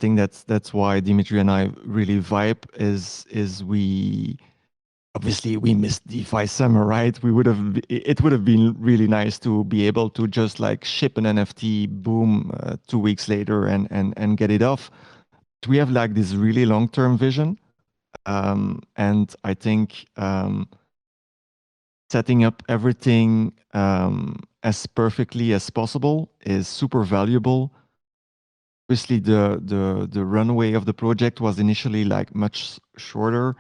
think that's why Dimitri and I really vibe. Is we obviously we missed DeFi summer, right? It would have been really nice to be able to just like ship an NFT, boom, 2 weeks later, and get it off. We have like this really long-term vision, and I think setting up everything as perfectly as possible is super valuable. Obviously, the runway of the project was initially like much shorter,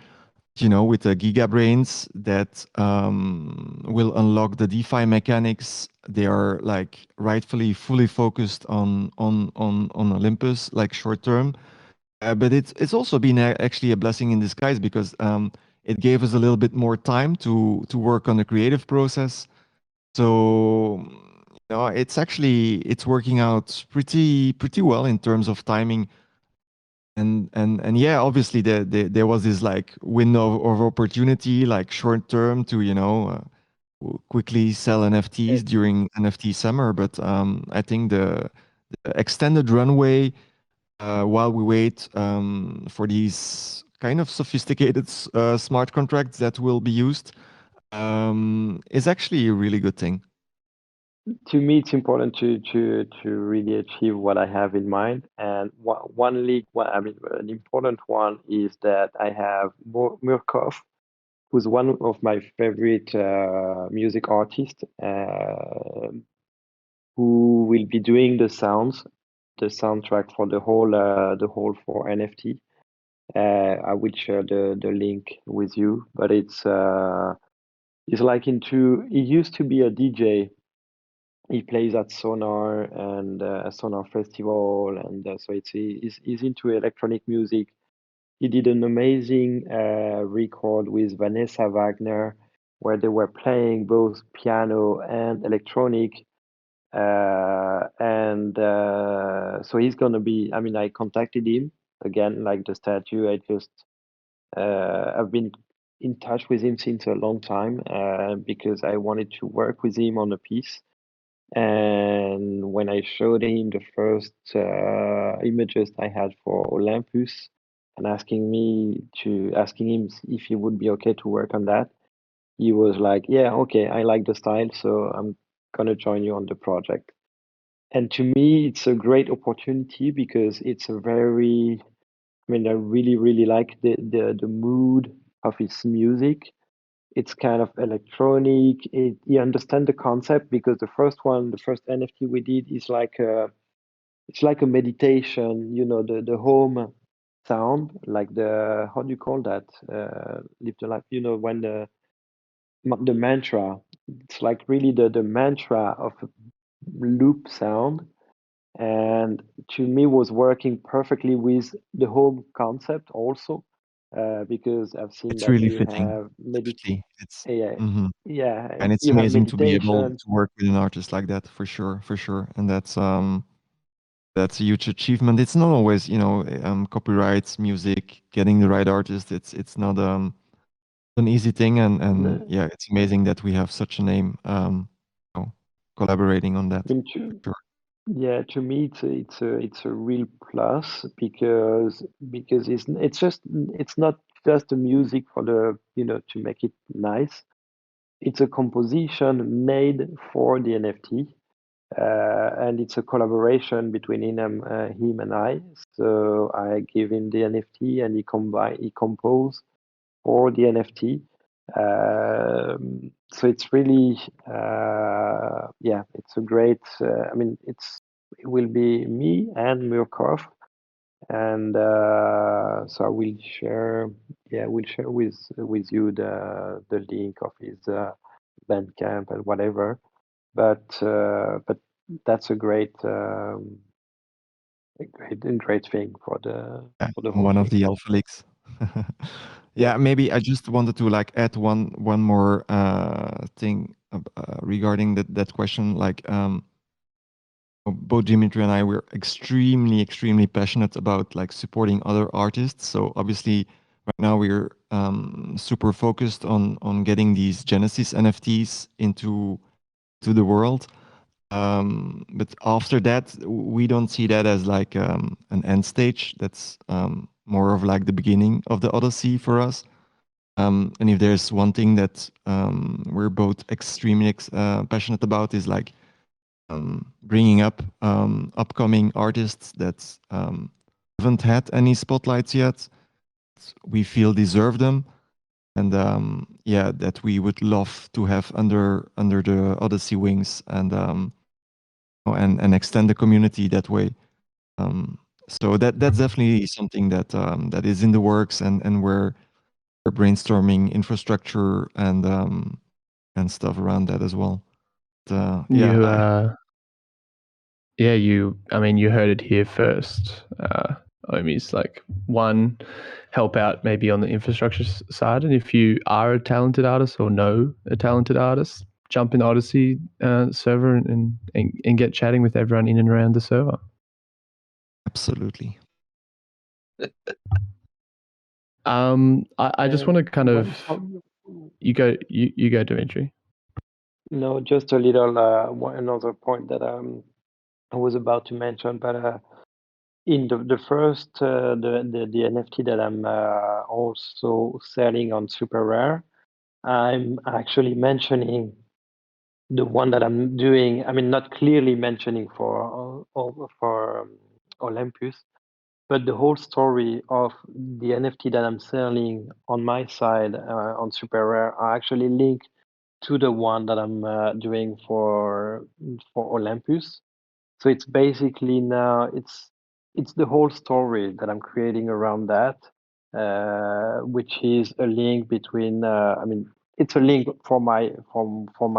with the gigabrains that will unlock the DeFi mechanics. They are like rightfully fully focused on Olympus, like short term. But it's also been actually a blessing in disguise, because it gave us a little bit more time to work on the creative process. So it's working out pretty well in terms of timing. And yeah, obviously there was this like window of opportunity, like short term, to quickly sell NFTs during NFT summer. But I think the extended runway, while we wait for these kind of sophisticated smart contracts that will be used, is actually a really good thing. To me, it's important to really achieve what I have in mind. And one leak, an important one is that I have Murkov, who's one of my favorite music artists, who will be doing the soundtrack for the whole for NFT. I will share the link with you, but it's like he used to be a DJ. He plays at Sonar and Sonar Festival, and so he's into electronic music. He did an amazing record with Vanessa Wagner, where they were playing both piano and electronic. So he's gonna be. I mean, I contacted him again, like the statue. I've been in touch with him since a long time because I wanted to work with him on a piece. And when I showed him the first images I had for Olympus, and asking him if he would be okay to work on that, he was like, "Yeah, okay, I like the style, so I'm gonna join you on the project." And to me, it's a great opportunity because it's a very, I mean, I really, really like the mood of his music. It's kind of electronic. You understand the concept because the first NFT we did is it's like a meditation. The home sound, like how do you call that? Live the life. When the mantra. It's like really the mantra of a loop sound, and to me was working perfectly with the home concept also, because I've seen It's that really you fitting. have Definitely. It's yeah, mhm. yeah, And it's you have amazing to be able meditation. to work with an artist like that, for sure. And that's a huge achievement. It's not always, copyrights, music, getting the right artist. It's not an easy thing, and uh, yeah, it's amazing that we have such a name, collaborating on that. I mean, Sure. yeah, to me it's a real plus because it's not just the music for the to make it nice. It's a composition made for the NFT. And it's a collaboration between him and I. So I give him the NFT, and he compose for the NFT. So it's really, it's a great. I mean, it will be me and Murkov, And so I will share, we'll share with you the link of his Bandcamp and whatever. But that's a great great thing for the whole One of thing. the alpha leaks. Yeah, maybe I just wanted to like add one more thing regarding that question. Like both Dimitri and I were extremely passionate about like supporting other artists. So obviously right now we're super focused on getting these Genesis NFTs into the world. But after that, we don't see that as like an end stage. That's more of like the beginning of the Odyssey for us. And if there's one thing that we're both extremely passionate about is like bringing up upcoming artists that haven't had any spotlights yet. We feel deserve them, and yeah, that we would love to have under the Odyssey wings, and extend the community that way. So that's definitely something that that is in the works, and we're brainstorming infrastructure and stuff around that as well. But, I mean, you heard it here first. Ohmie's like, one, help out maybe on the infrastructure side, and if you are a talented artist or know a talented artist, jump in the Odyssey server and get chatting with everyone in and around the server. Absolutely. I just want to kind of you go, Dimitri. No, just a little another point that I was about to mention, but in the first the NFT that I'm also selling on Super Rare, I'm actually mentioning the one that I'm doing. I mean, not clearly mentioning for Olympus, but the whole story of the NFT that I'm selling on my side on Super Rare are actually linked to the one that I'm doing for Olympus. So it's basically now it's the whole story that I'm creating around that, which is a link between. I mean, it's a link for my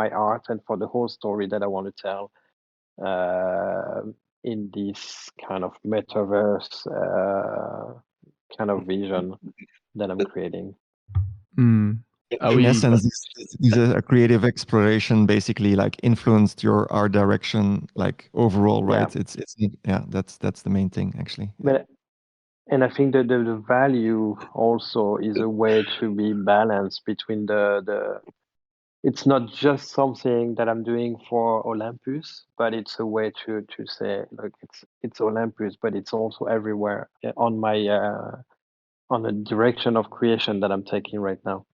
art and for the whole story that I want to tell in this kind of metaverse kind of vision that I'm creating. In essence, this is a creative exploration basically like influenced your art direction like overall, right? Yeah. It's yeah, that's the main thing actually. But and I think that the value also is a way to be balanced between the it's not just something that I'm doing for Olympus, but it's a way to say, look, it's Olympus, but it's also everywhere on my on the direction of creation that I'm taking right now.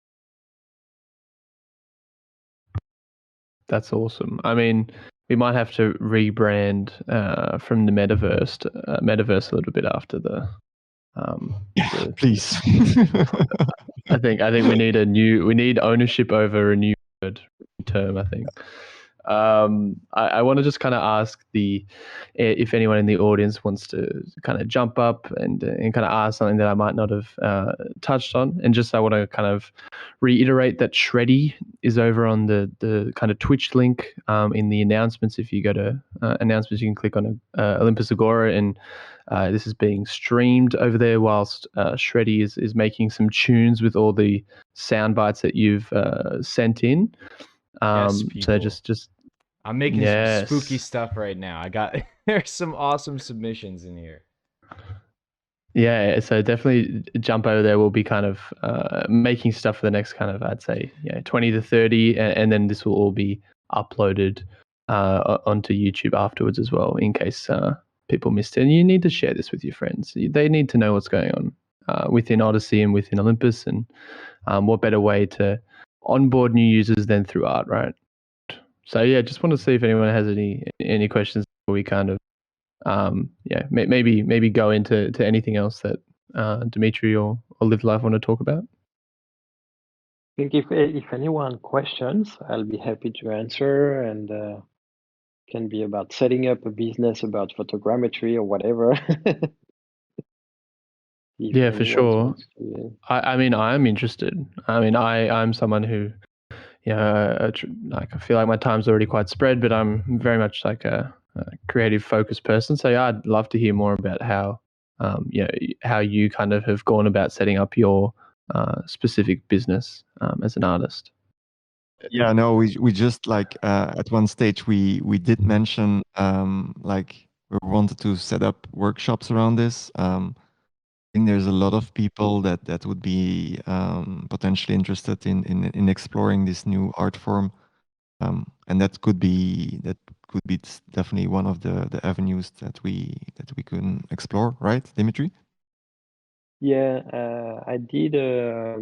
That's awesome. I mean, we might have to rebrand from the metaverse a little bit after the please. I think we need ownership over a new term, I think. I want to just kind of ask if anyone in the audience wants to kind of jump up and kind of ask something that I might not have touched on. And just I want to kind of reiterate that Shreddy is over on the kind of Twitch link in the announcements. If you go to announcements, you can click on Olympus Agora, and this is being streamed over there whilst Shreddy is making some tunes with all the sound bites that you've sent in. Yes, so just I'm making some spooky stuff right now. There's some awesome submissions in here. Yeah, so definitely jump over there. We'll be kind of making stuff for the next kind of, I'd say, 20 to 30, and then this will all be uploaded onto YouTube afterwards as well, in case people missed it. And you need to share this with your friends. They need to know what's going on within Odyssey and within Olympus, and what better way to onboard new users than through art, right? So yeah, just want to see if anyone has any questions before we kind of maybe go into anything else that Dimitri or LiveTheLife want to talk about. I think if anyone questions, I'll be happy to answer, and can be about setting up a business, about photogrammetry or whatever. if Yeah, for anyone sure. wants to. I mean, I am interested. I mean, I'm someone who, like I feel like my time's already quite spread, but I'm very much like a creative focused person. So yeah, I'd love to hear more about how, how you kind of have gone about setting up your specific business as an artist. Yeah, no, we just like at one stage we did mention like we wanted to set up workshops around this. I think there's a lot of people that would be potentially interested in exploring this new art form, and that could be definitely one of the avenues that we can explore, right, Dimitri? Yeah, I did a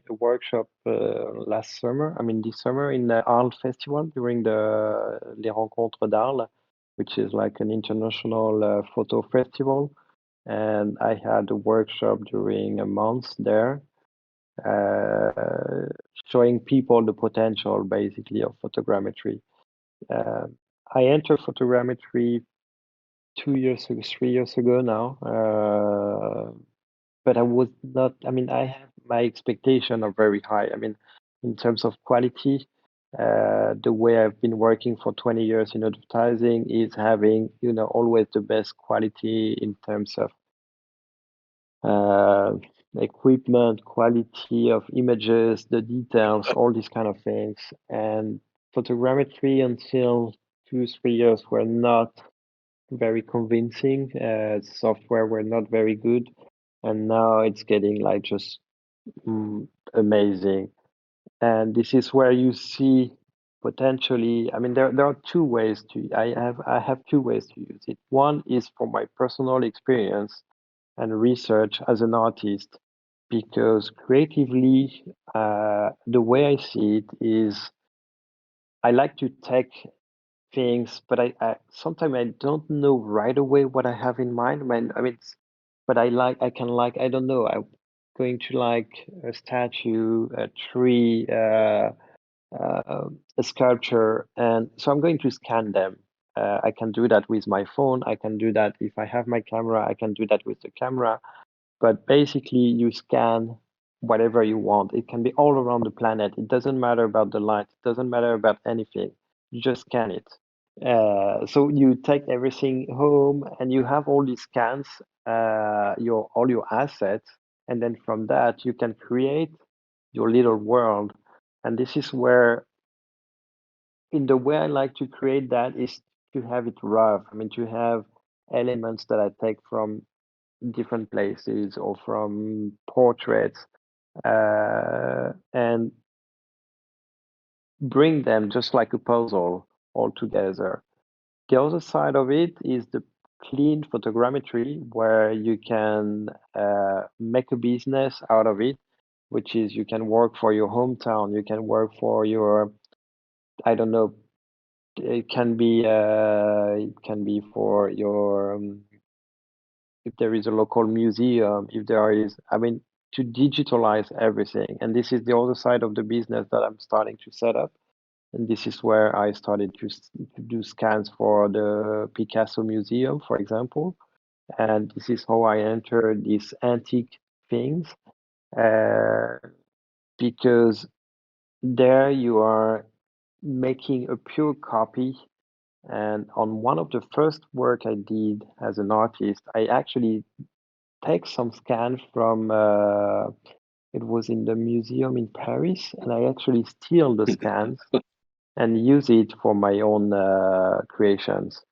workshop last summer. I mean, this summer in the Arles Festival during the Les Rencontres d'Arles, which is like an international photo festival. And I had a workshop during a month there, showing people the potential basically of photogrammetry. I entered photogrammetry 2 years ago, 3 years ago now. But I was not, I mean, I have my expectation are very high. I mean, in terms of quality, the way I've been working for 20 years in advertising is having, always the best quality in terms of equipment, quality of images, the details, all these kind of things. And photogrammetry until 2, 3 years were not very convincing. Software were not very good, and now it's getting like just amazing. And this is where you see potentially. I mean, there are two ways to. I have two ways to use it. One is for my personal experience and research as an artist, because creatively, the way I see it is, I like to take things, but I sometimes I don't know right away what I have in mind. I mean, but I can like, I don't know. I'm going to like a statue, a tree, a sculpture, and so I'm going to scan them. I can do that with my phone. I can do that if I have my camera. I can do that with the camera. But basically, you scan whatever you want. It can be all around the planet. It doesn't matter about the light. It doesn't matter about anything. You just scan it. So you take everything home and you have all these scans, all your assets, and then from that you can create your little world. And this is where, in the way I like to create that, is to have it rough. I mean, to have elements that I take from different places or from portraits, and bring them just like a puzzle all together. The other side of it is the clean photogrammetry, where you can make a business out of it, which is you can work for your hometown, you can work for your, I don't know, it can be for your, if there is a local museum, if there is, I mean, to digitalize everything. And this is the other side of the business that I'm starting to set up. And this is where I started to do scans for the Picasso Museum, for example. And this is how I entered these antique things, because there you are making a pure copy. And on one of the first work I did as an artist, I actually take some scans from, it was in the museum in Paris, and I actually steal the scans and use it for my own creations.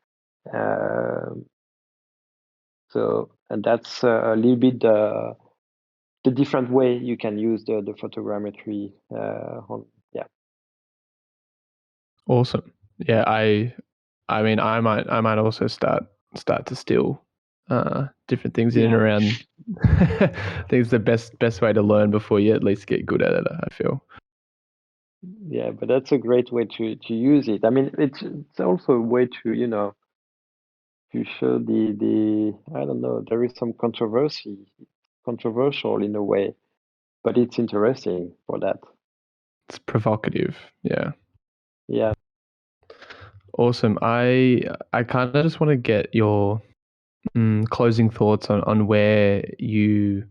So, and that's a little bit the different way you can use the photogrammetry. Yeah. Awesome. Yeah, I mean, I might also start to steal different things in and Yeah. around. I think it's the best way to learn before you at least get good at it, I feel. Yeah, but that's a great way to use it. I mean, it's also a way to, to show the I don't know, there is some controversial in a way, but it's interesting for that. It's provocative. Yeah. Yeah. Awesome. I kind of just want to get your closing thoughts on where you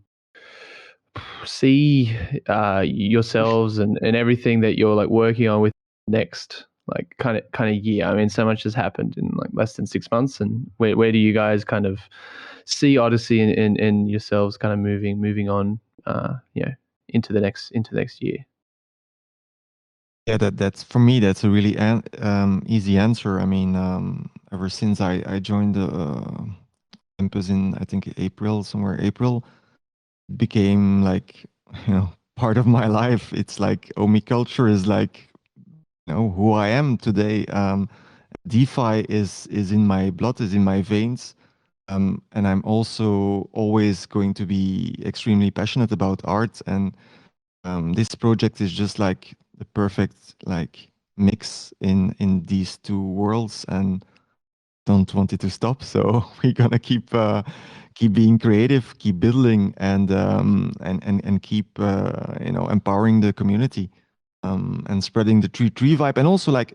see yourselves and everything that you're like working on with next like kind of year. I mean, so much has happened in like less than 6 months, and where do you guys kind of see Odyssey and yourselves kind of moving on, into the next year? Yeah, that's for me. That's a really easy answer. I mean, ever since I joined Olympus in, I think, April, somewhere April, it became like, part of my life. It's like Ohmie culture is like, who I am today. DeFi is in my blood, is in my veins. And I'm also always going to be extremely passionate about art. And this project is just like the perfect like mix in these two worlds, and don't want it to stop. So we're gonna keep being creative, keep building, and keep empowering the community, and spreading the tree vibe. And also like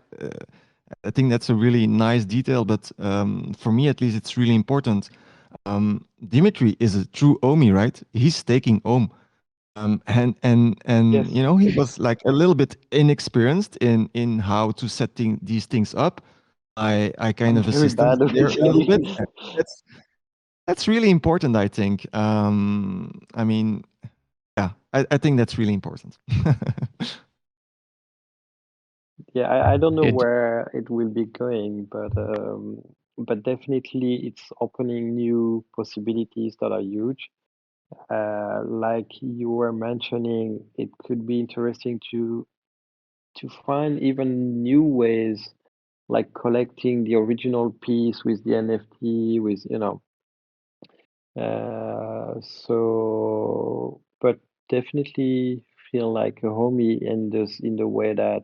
I think that's a really nice detail, but for me at least, it's really important. Dimitri is a true Ohmie, right? He's taking Ohm. And Yes. he was like a little bit inexperienced in how to set these things up. I kind I'm of very assisted bad at there a little bit. it. That's really important, I think. I mean, yeah, I think that's really important. Yeah, I don't know It, where it will be going, but definitely it's opening new possibilities that are huge. Like you were mentioning, it could be interesting to find even new ways, like collecting the original piece with the NFT, with so, but definitely feel like a homie in the way that,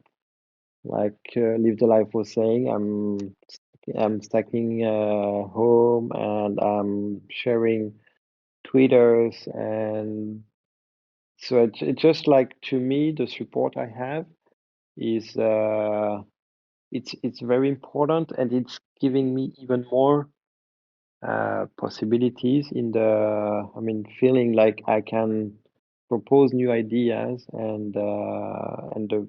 like Live the Life was saying, I'm stacking home, and I'm sharing Twitters, and so it's just like, to me, the support I have is it's very important, and it's giving me even more possibilities I mean, feeling like I can propose new ideas, and the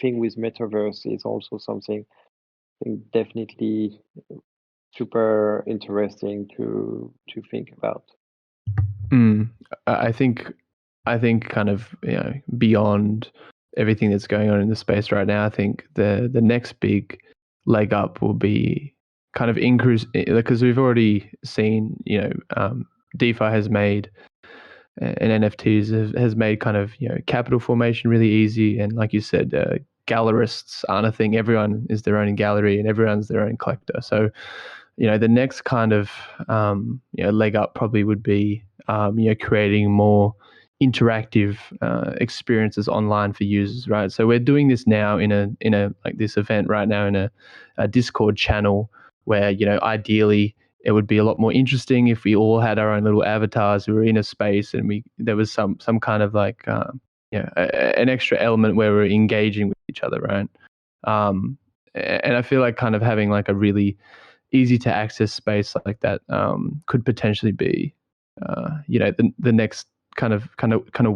thing with metaverse is also something I think definitely super interesting to think about. I think kind of beyond everything that's going on in the space right now, I think the next big leg up will be kind of increase, because we've already seen DeFi has made, and NFTs has made kind of capital formation really easy, and like you said, gallerists aren't a thing. Everyone is their own gallery, and everyone's their own collector. So the next kind of leg up probably would be creating more interactive experiences online for users, right? So we're doing this now in a like this event right now in a Discord channel where ideally it would be a lot more interesting if we all had our own little avatars. We were in a space and there was some kind of like an extra element where we're engaging with each other, right? And I feel like kind of having like a really easy to access space like that could potentially be the next kind of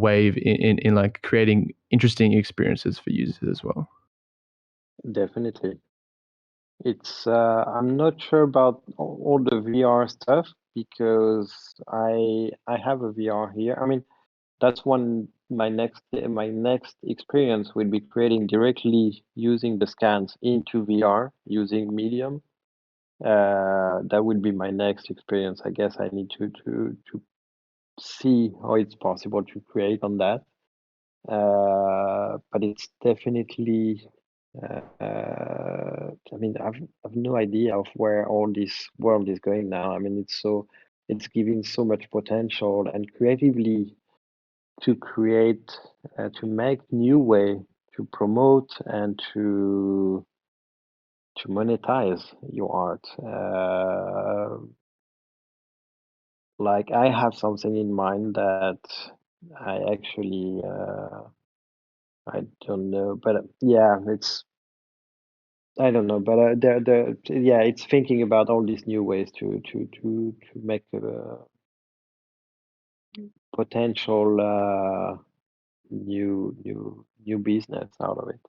wave in like creating interesting experiences for users as well. Definitely. It's I'm not sure about all the VR stuff, because I have a VR here. I mean, that's my next experience will be creating directly using the scans into VR using Medium. That will be my next experience. I guess I need to see how it's possible to create on that. But it's definitely I mean, I've no idea of where all this world is going now. I mean, it's giving so much potential, and creatively to create, to make new way to promote and to monetize your art. Like I have something in mind that I actually I don't know, but yeah, I don't know, but yeah, it's thinking about all these new ways to make a potential new business out of it.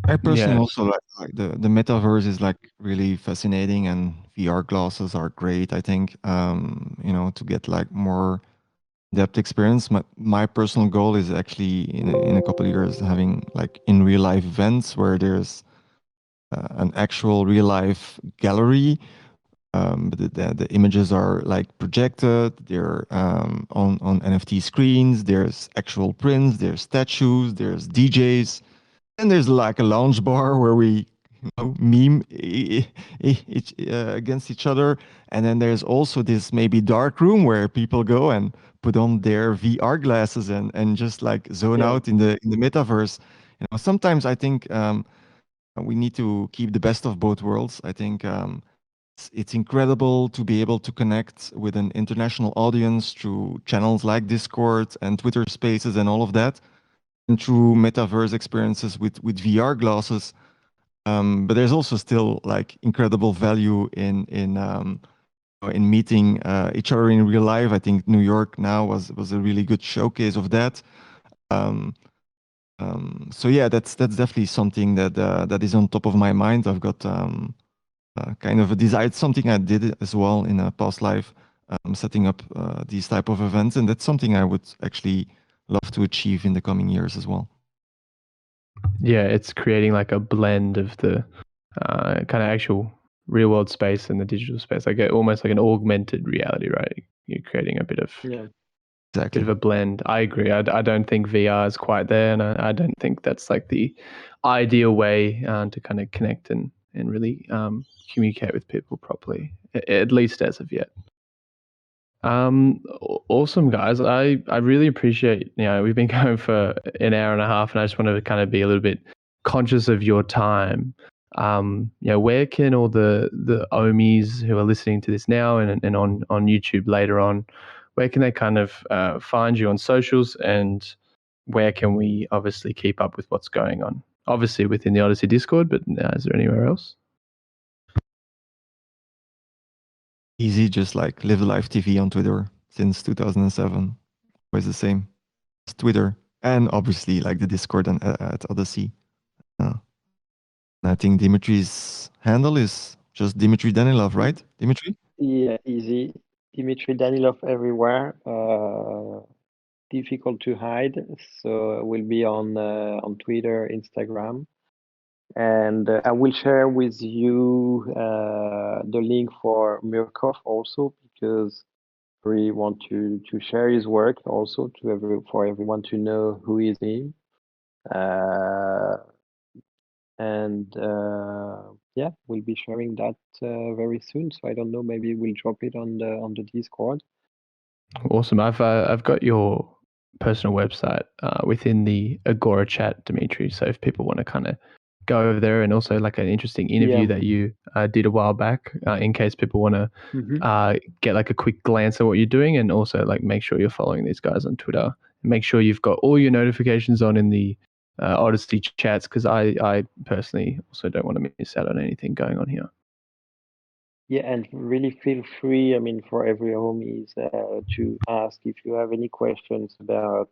I personally Yeah. also like the metaverse is like really fascinating, and VR glasses are great. I think to get like more depth experience. My personal goal is actually in a couple of years having like in real life events where there's an actual real life gallery, but the images are like projected. They're on NFT screens. There's actual prints. There's statues. There's DJs. And there's like a lounge bar where we meme against each other. And then there's also this maybe dark room where people go and put on their VR glasses and just like zone Yeah. out in the metaverse. Sometimes I think we need to keep the best of both worlds. I think it's incredible to be able to connect with an international audience through channels like Discord and Twitter Spaces and all of that, and through metaverse experiences with VR glasses. But there's also still like incredible value in meeting each other in real life. I think New York now was a really good showcase of that. So yeah, that's definitely something that is on top of my mind. I've got kind of a desire. It's something I did as well in a past life, setting up these type of events, and that's something I would actually love to achieve in the coming years as well. Yeah, it's creating like a blend of the kind of actual real world space and the digital space, like almost like an augmented reality, right? You're creating a bit of Exactly. a blend. I agree. I don't think VR is quite there, and I don't think that's like the ideal way to kind of connect and really communicate with people properly, at least as of yet. Awesome, guys. I really appreciate, we've been going for an hour and a half, and I just want to kind of be a little bit conscious of your time. Where can all the Ohmies who are listening to this now and on YouTube later on, where can they kind of find you on socials, and where can we obviously keep up with what's going on? Obviously within the Odyssey Discord, but is there anywhere else? Easy, just like LiveTheLife TV on Twitter since 2007. Always the same. It's Twitter, and obviously like the Discord and at Odyssey. I think Dimitri's handle is just Dimitri Danilov, right? Dimitri? Yeah, easy. Dimitri Danilov everywhere. Difficult to hide, so we'll be on Twitter, Instagram, and I will share with you the link for Murkoff also, because we want to share his work also for everyone to know who is he. And yeah, we'll be sharing that very soon. So I don't know, maybe we'll drop it on the Discord. Awesome. I've got your personal website within the Agora chat, Dimitri. So if people want to kind of go over there, and also like an interesting interview that you did a while back, in case people want to get like a quick glance at what you're doing, and also like make sure you're following these guys on Twitter. Make sure you've got all your notifications on in the Odyssey chats, because I personally also don't want to miss out on anything going on here. Yeah, and really feel free, I mean, for every homies to ask if you have any questions about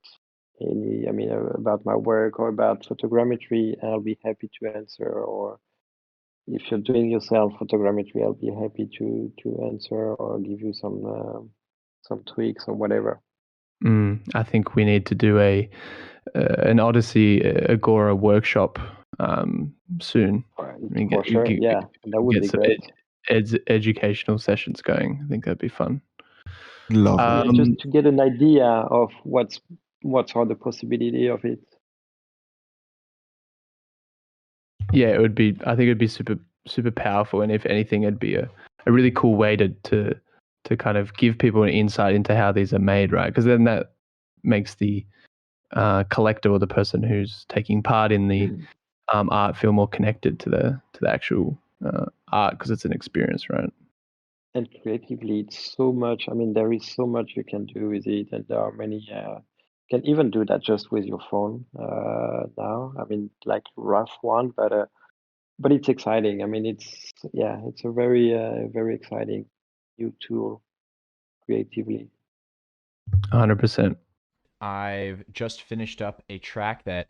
about my work or about photogrammetry. I'll be happy to answer. Or if you're doing yourself photogrammetry, I'll be happy to answer or give you some tweaks or whatever. I think we need to do an Odyssey Agora workshop soon. For sure, yeah, that would be great. Educational sessions going. I think that'd be fun. Love it. Just to get an idea of what are the possibility of it. Yeah, it would be. I think it'd be super powerful, and if anything, it'd be a really cool way to kind of give people an insight into how these are made, right? Because then that makes the collector or the person who's taking part in the art feel more connected to the actual art, because it's an experience, right? And creatively, it's so much. I mean, there is so much you can do with it, and there are many. You can even do that just with your phone now. I mean, like rough one, but but it's exciting. I mean, it's a very very exciting new tool creatively. 100%. I've just finished up a track that,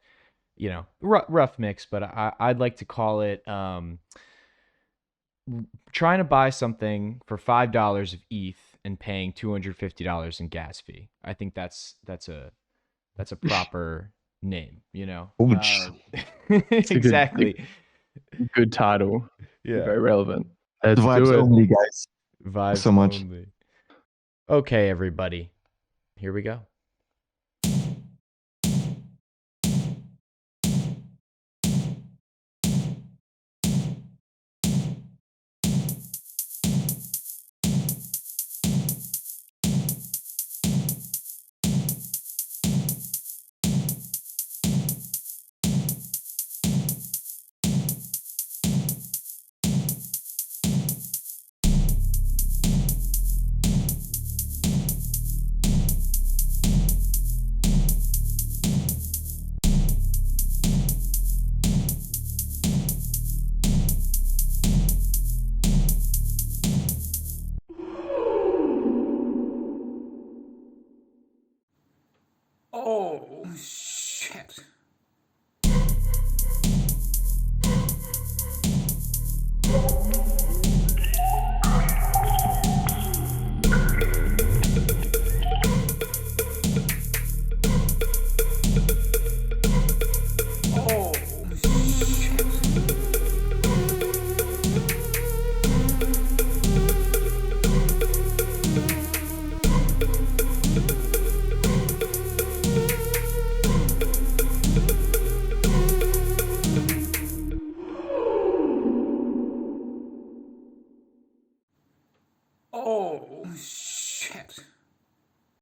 you know, rough mix, but I'd like to call it trying to buy something for $5 of ETH and paying $250 in gas fee. I think that's a proper name, you know. Ouch. Exactly. Good title. Yeah. Very relevant. Let's Vibes do it. only, guys. Vibes So much. only. Okay, everybody. Here we go.